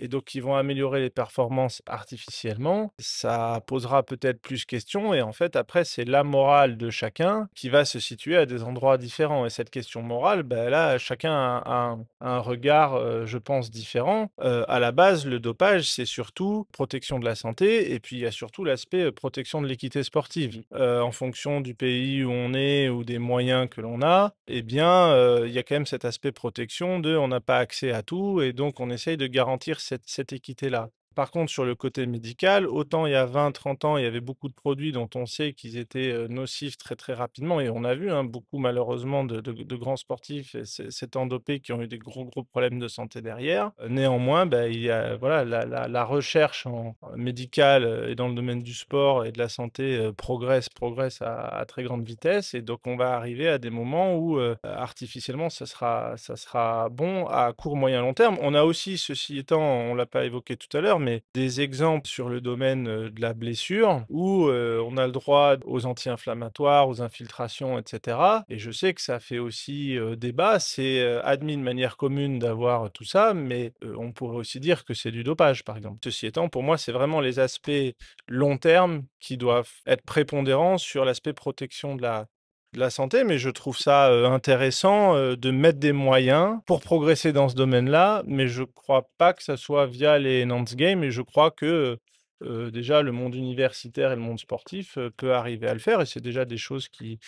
[SPEAKER 2] Et donc, ils vont améliorer les performances artificiellement. Ça posera peut-être plus question. Et en fait, après, c'est la morale de chacun qui va se situer à des endroits différents. Et cette question morale, ben là, chacun a un regard, je pense, différent. À la base, le dopage, c'est surtout protection de la santé. Et puis, il y a surtout l'aspect protection de l'équité sportive. En fonction du pays où on est ou des moyens que l'on a, eh bien, il y a quand même cet aspect protection de on n'a pas accès à tout. Et donc, on essaye de garantir cette équité-là. Par contre, sur le côté médical, autant il y a 20-30 ans, il y avait beaucoup de produits dont on sait qu'ils étaient nocifs très très rapidement, et on a vu beaucoup malheureusement de grands sportifs s'étant dopés qui ont eu des gros problèmes de santé derrière. Néanmoins, il y a voilà, la recherche médicale et dans le domaine du sport et de la santé progresse à très grande vitesse, et donc on va arriver à des moments où artificiellement ça sera bon à court, moyen, long terme. On a aussi, ceci étant, on l'a pas évoqué tout à l'heure, mais des exemples sur le domaine de la blessure où on a le droit aux anti-inflammatoires, aux infiltrations, etc. Et je sais que ça fait aussi débat. C'est admis de manière commune d'avoir tout ça, mais on pourrait aussi dire que c'est du dopage, par exemple. Ceci étant, pour moi, c'est vraiment les aspects long terme qui doivent être prépondérants sur l'aspect protection de la santé, mais je trouve ça intéressant de mettre des moyens pour progresser dans ce domaine-là, mais je crois pas que ça soit via les Nance Games, et je crois que déjà le monde universitaire et le monde sportif peut arriver à le faire, et c'est déjà des choses qui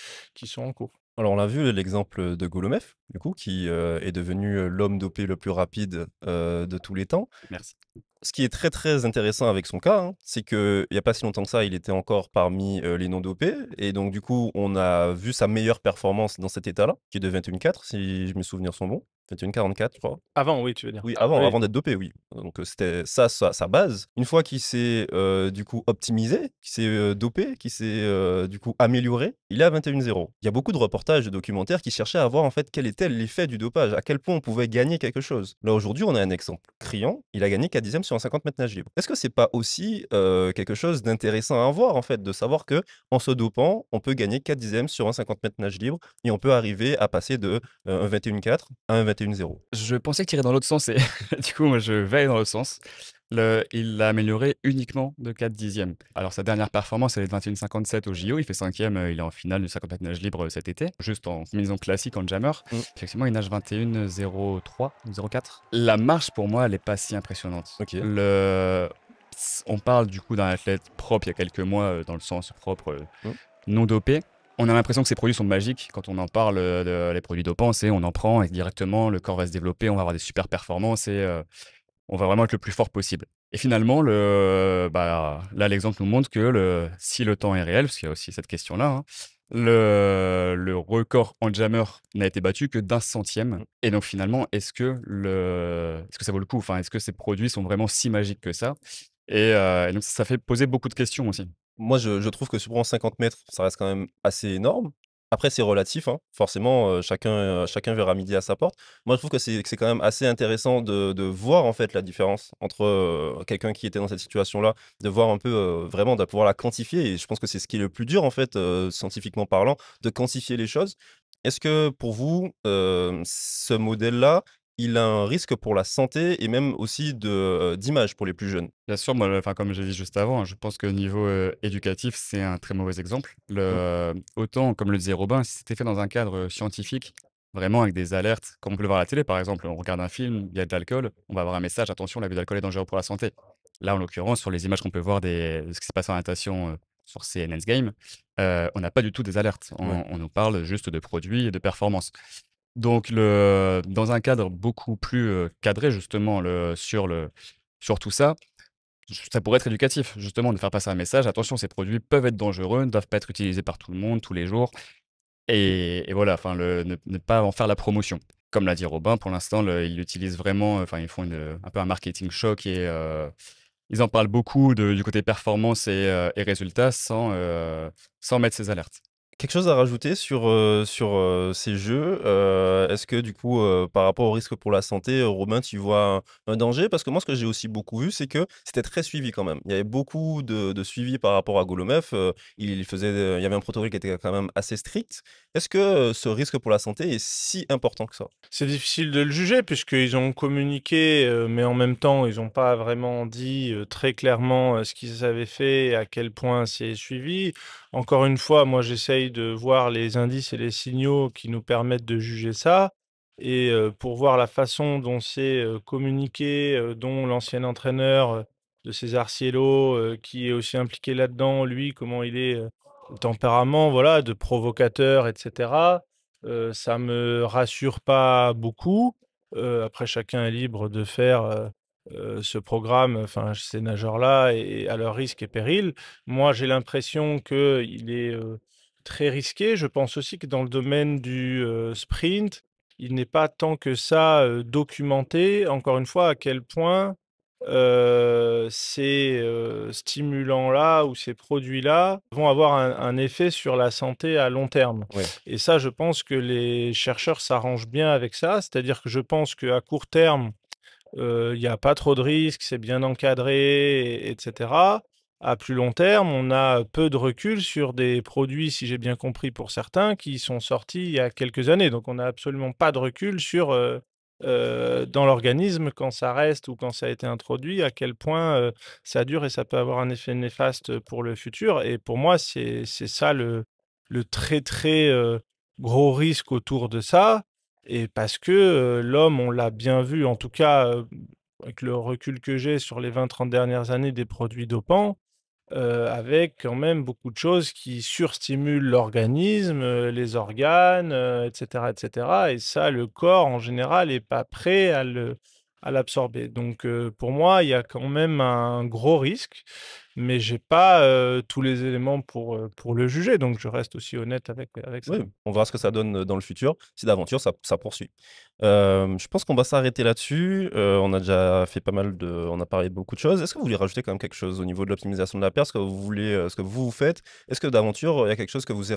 [SPEAKER 2] sont en cours.
[SPEAKER 1] Alors, on l'a vu, l'exemple de Golomev, du coup, qui est devenu l'homme dopé le plus rapide de tous les temps.
[SPEAKER 3] Merci.
[SPEAKER 1] Ce qui est très, très intéressant avec son cas, hein, c'est qu'il y a pas si longtemps que ça, il était encore parmi les non dopés, et donc du coup, on a vu sa meilleure performance dans cet état-là, qui est de 21,4 si mes souvenirs sont bons. 21,44, je crois.
[SPEAKER 2] Avant, oui, tu veux dire.
[SPEAKER 1] Oui, avant
[SPEAKER 2] Oui.
[SPEAKER 1] avant d'être dopé, oui. Donc, c'était ça sa base. Une fois qu'il s'est, du coup optimisé, qu'il s'est, dopé, qu'il s'est, du coup amélioré, il est à 21,0. Il y a beaucoup de reportages, de documentaires qui cherchaient à voir en fait quel était l'effet du dopage, à quel point on pouvait gagner quelque chose. Là, aujourd'hui, on a un exemple criant, il a gagné 4 dixièmes sur un 50 mètres nage libre. Est-ce que c'est pas aussi, quelque chose d'intéressant à voir en fait, de savoir que en se dopant, on peut gagner 4 dixièmes sur un 50 mètres nage libre et on peut arriver à passer de, un 21,4 à un 21,0?
[SPEAKER 3] Je pensais que tu irais dans l'autre sens et du coup, moi, je vais dans l'autre sens. Il l'a amélioré uniquement de 4 dixièmes. Alors, sa dernière performance, elle est de 21,57 au JO. Il fait 5e, il est en finale du 50 mètres nage libre cet été, juste en combinaison classique en jammer.
[SPEAKER 1] Mmh.
[SPEAKER 3] Effectivement, il nage 21,03 ou 0,4. La marche, pour moi, elle n'est pas si impressionnante.
[SPEAKER 1] OK.
[SPEAKER 3] On parle du coup d'un athlète propre il y a quelques mois, dans le sens propre,
[SPEAKER 1] Mmh.
[SPEAKER 3] non dopé. On a l'impression que ces produits sont magiques quand on en parle, les produits dopants, c'est on en prend et directement le corps va se développer, on va avoir des super performances et on va vraiment être le plus fort possible. Et finalement, là, l'exemple nous montre que si le temps est réel, parce qu'il y a aussi cette question-là, hein, le record en jammer n'a été battu que d'un centième.
[SPEAKER 1] Mmh.
[SPEAKER 3] Et donc finalement, est-ce que ça vaut le coup? Enfin, est-ce que ces produits sont vraiment si magiques que ça? Et donc ça fait poser beaucoup de questions aussi.
[SPEAKER 1] Moi, je trouve que sur 50 mètres, ça reste quand même assez énorme. Après, c'est relatif, hein. Forcément, chacun verra midi à sa porte. Moi, je trouve que c'est quand même assez intéressant de voir, en fait, la différence entre, quelqu'un qui était dans cette situation-là, de voir un peu, vraiment, de pouvoir la quantifier et je pense que c'est ce qui est le plus dur, en fait, scientifiquement parlant, de quantifier les choses. Est-ce que pour vous, ce modèle-là, il a un risque pour la santé et même aussi d'image pour les plus jeunes?
[SPEAKER 3] Bien sûr, moi, enfin, comme j'ai dit juste avant, hein, je pense que niveau, éducatif, c'est un très mauvais exemple.
[SPEAKER 1] Mmh,
[SPEAKER 3] Autant, comme le disait Robin, si c'était fait dans un cadre, scientifique, vraiment avec des alertes, comme on peut le voir à la télé, par exemple, on regarde un film, il y a de l'alcool, on va avoir un message: «Attention, l'abus d'alcool est dangereux pour la santé». Là, en l'occurrence, sur les images qu'on peut voir de ce qui se passe en natation, sur CNS Game, on n'a pas du tout des alertes.
[SPEAKER 1] ouais.
[SPEAKER 3] On nous parle juste de produits et de performance. Donc dans un cadre beaucoup plus, cadré justement sur tout ça, ça pourrait être éducatif, justement, de faire passer un message: «Attention, ces produits peuvent être dangereux, ne doivent pas être utilisés par tout le monde, tous les jours» et voilà, enfin, ne pas en faire la promotion. Comme l'a dit Robin, pour l'instant, ils l'utilisent vraiment, enfin, ils font un peu un marketing choc et ils en parlent beaucoup du côté performance et résultats sans mettre ces alertes.
[SPEAKER 1] Quelque chose à rajouter sur ces jeux? Est-ce que du coup, par rapport au risque pour la santé, Robin, tu vois un danger? Parce que moi, ce que j'ai aussi beaucoup vu, c'est que c'était très suivi quand même. Il y avait beaucoup de suivi par rapport à Golomef, il y avait un protocole qui était quand même assez strict. Est-ce que, ce risque pour la santé est si important que ça?
[SPEAKER 2] C'est difficile de le juger puisqu'ils ont communiqué, mais en même temps, ils n'ont pas vraiment dit, très clairement, ce qu'ils avaient fait et à quel point c'est suivi. Encore une fois, moi, j'essaye de voir les indices et les signaux qui nous permettent de juger ça et pour voir la façon dont c'est, communiqué, dont l'ancien entraîneur, de César Cielo, qui est aussi impliqué là-dedans, lui, comment il est, tempérament, voilà, de provocateur et cetera. Ça me rassure pas beaucoup. Après chacun est libre de faire, ce programme, enfin ces nageurs-là et à leur risque et péril. Moi, j'ai l'impression qu'il est, très risqué. Je pense aussi que dans le domaine du, sprint, il n'est pas tant que ça, documenté, encore une fois, à quel point, ces, stimulants-là ou ces produits-là vont avoir un effet sur la santé à long terme.
[SPEAKER 1] Ouais.
[SPEAKER 2] Et ça, je pense que les chercheurs s'arrangent bien avec ça. C'est-à-dire que je pense qu'à court terme, il y a pas trop de risques, c'est bien encadré et À plus long terme, on a peu de recul sur des produits, si j'ai bien compris pour certains, qui sont sortis il y a quelques années. Donc on n'a absolument pas de recul sur, dans l'organisme quand ça reste ou quand ça a été introduit, à quel point, ça dure et ça peut avoir un effet néfaste, pour le futur et pour moi, c'est ça le très, très, gros risque autour de ça et parce que, l'homme, on l'a bien vu, en tout cas, avec le recul que j'ai sur les 20, 30 dernières années des produits dopants, avec quand même beaucoup de choses qui surstimulent l'organisme, les organes, et cetera et ça, le corps, en général, est pas prêt à l'absorber. Donc, pour moi, il y a quand même un gros risque, mais j'ai pas, tous les éléments pour le juger, donc je reste aussi honnête avec ça.
[SPEAKER 1] Oui, on verra ce que ça donne, dans le futur, si d'aventure ça poursuit. Je pense qu'on va s'arrêter là-dessus, on a déjà fait pas mal de on a parlé de beaucoup de choses. Est-ce que vous voulez rajouter quand même quelque chose au niveau de l'optimisation de la perf? Ce que vous voulez, ce que vous faites? Est-ce que d'aventure, il y a quelque chose que vous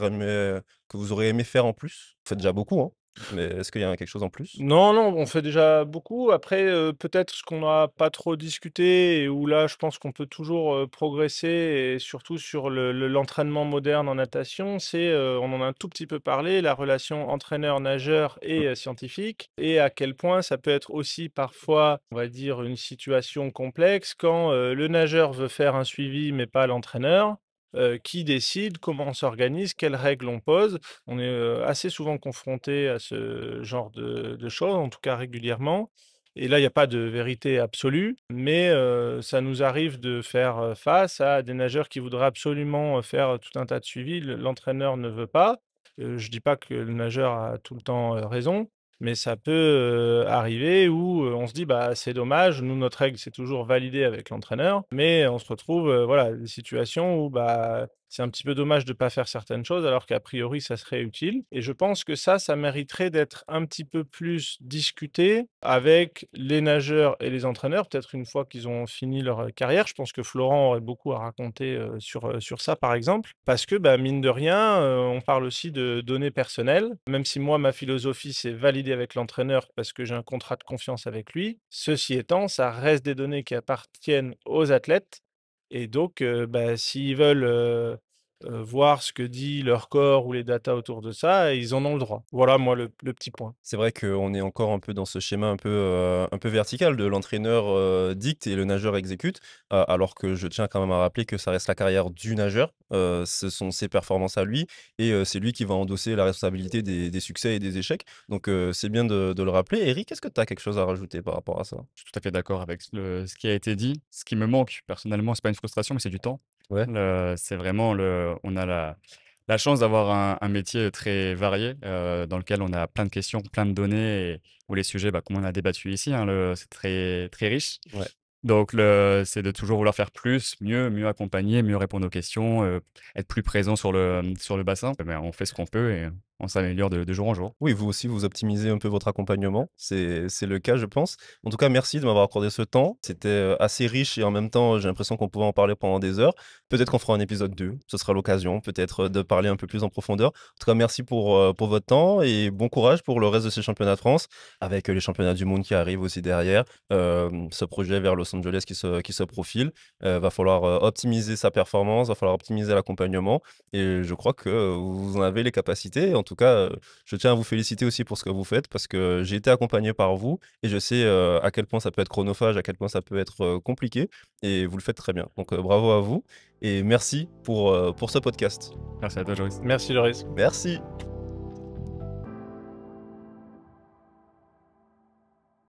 [SPEAKER 1] auriez aimé faire en plus? Vous faites déjà beaucoup, hein, mais est-ce qu'il y a quelque chose en plus?
[SPEAKER 2] Non, non, on fait déjà beaucoup. Après, peut-être ce qu'on n'a pas trop discuté et où là, je pense qu'on peut toujours, progresser et surtout sur l'entraînement moderne en natation, c'est, on en a un tout petit peu parlé, la relation entraîneur-nageur
[SPEAKER 1] Mmh,
[SPEAKER 2] et scientifique et à quel point ça peut être aussi parfois, on va dire, une situation complexe quand, le nageur veut faire un suivi mais pas l'entraîneur. Qui décide? Comment on s'organise? Quelles règles on pose? On est, assez souvent confronté à ce genre de choses, en tout cas régulièrement Et là, il y a pas de vérité absolue, mais ça nous arrive de faire, face à des nageurs qui voudraient absolument, faire tout un tas de suivis. L'entraîneur ne veut pas. Je dis pas que le nageur a tout le temps, raison, mais ça peut, arriver où, on se dit: «Bah, c'est dommage». Nous, notre règle, c'est toujours validé avec l'entraîneur, mais on se retrouve, voilà, des situations où, bah, c'est un petit peu dommage de pas faire certaines choses alors qu'a priori ça serait utile et je pense que ça mériterait d'être un petit peu plus discuté avec les nageurs et les entraîneurs, peut-être une fois qu'ils ont fini leur, carrière. Je pense que Florent aurait beaucoup à raconter, sur ça, par exemple. Parce que, bah, mine de rien, on parle aussi de données personnelles. Même si moi, ma philosophie, c'est valider avec l'entraîneur parce que j'ai un contrat de confiance avec lui. Ceci étant, ça reste des données qui appartiennent aux athlètes et donc, bah, s'ils veulent, voir ce que dit leur corps ou les datas autour de ça, ils en ont le droit. Voilà, moi, le petit point.
[SPEAKER 1] C'est vrai qu'on est encore un peu dans ce schéma un peu vertical de l'entraîneur, dicte et le nageur exécute, alors que je tiens quand même à rappeler que ça reste la carrière du nageur, ce sont ses performances à lui et c'est lui qui va endosser la responsabilité des succès et des échecs, donc c'est bien de le rappeler. Eric, est-ce que tu as quelque chose à rajouter par rapport à ça?
[SPEAKER 3] Je suis tout à fait d'accord avec ce qui a été dit. Ce qui me manque personnellement, c'est pas une frustration, mais c'est du temps.
[SPEAKER 1] Ouais.
[SPEAKER 3] C'est vraiment on a la chance d'avoir un métier très varié, dans lequel on a plein de questions, plein de données et où les sujets, bah, comme on a débattu ici, hein, c'est très, très riche.
[SPEAKER 1] Ouais.
[SPEAKER 3] Donc c'est de toujours vouloir faire plus, mieux, mieux accompagner, mieux répondre aux questions, être plus présent sur le bassin. Mais on fait ce qu'on peut et on s'améliore de jour en jour.
[SPEAKER 1] Oui, vous aussi, vous optimisez un peu votre accompagnement. C'est le cas, je pense. En tout cas, merci de m'avoir accordé ce temps. C'était, assez riche et en même temps, j'ai l'impression qu'on pouvait en parler pendant des heures. Peut-être qu'on fera un épisode 2. Ce sera l'occasion, peut-être, de parler un peu plus en profondeur. En tout cas, merci pour votre temps et bon courage pour le reste de ces championnats de France, avec, les championnats du monde qui arrivent aussi derrière. Ce projet vers Los Angeles qui se profile. Va falloir, optimiser sa performance, va falloir optimiser l'accompagnement et je crois que, vous en avez les capacités. En tout cas, je tiens à vous féliciter aussi pour ce que vous faites parce que j'ai été accompagné par vous et je sais, à quel point ça peut être chronophage, à quel point ça peut être, compliqué et vous le faites très bien. Donc, bravo à vous et merci pour ce podcast.
[SPEAKER 3] Merci à toi, Joris.
[SPEAKER 2] Merci Loris.
[SPEAKER 1] Merci.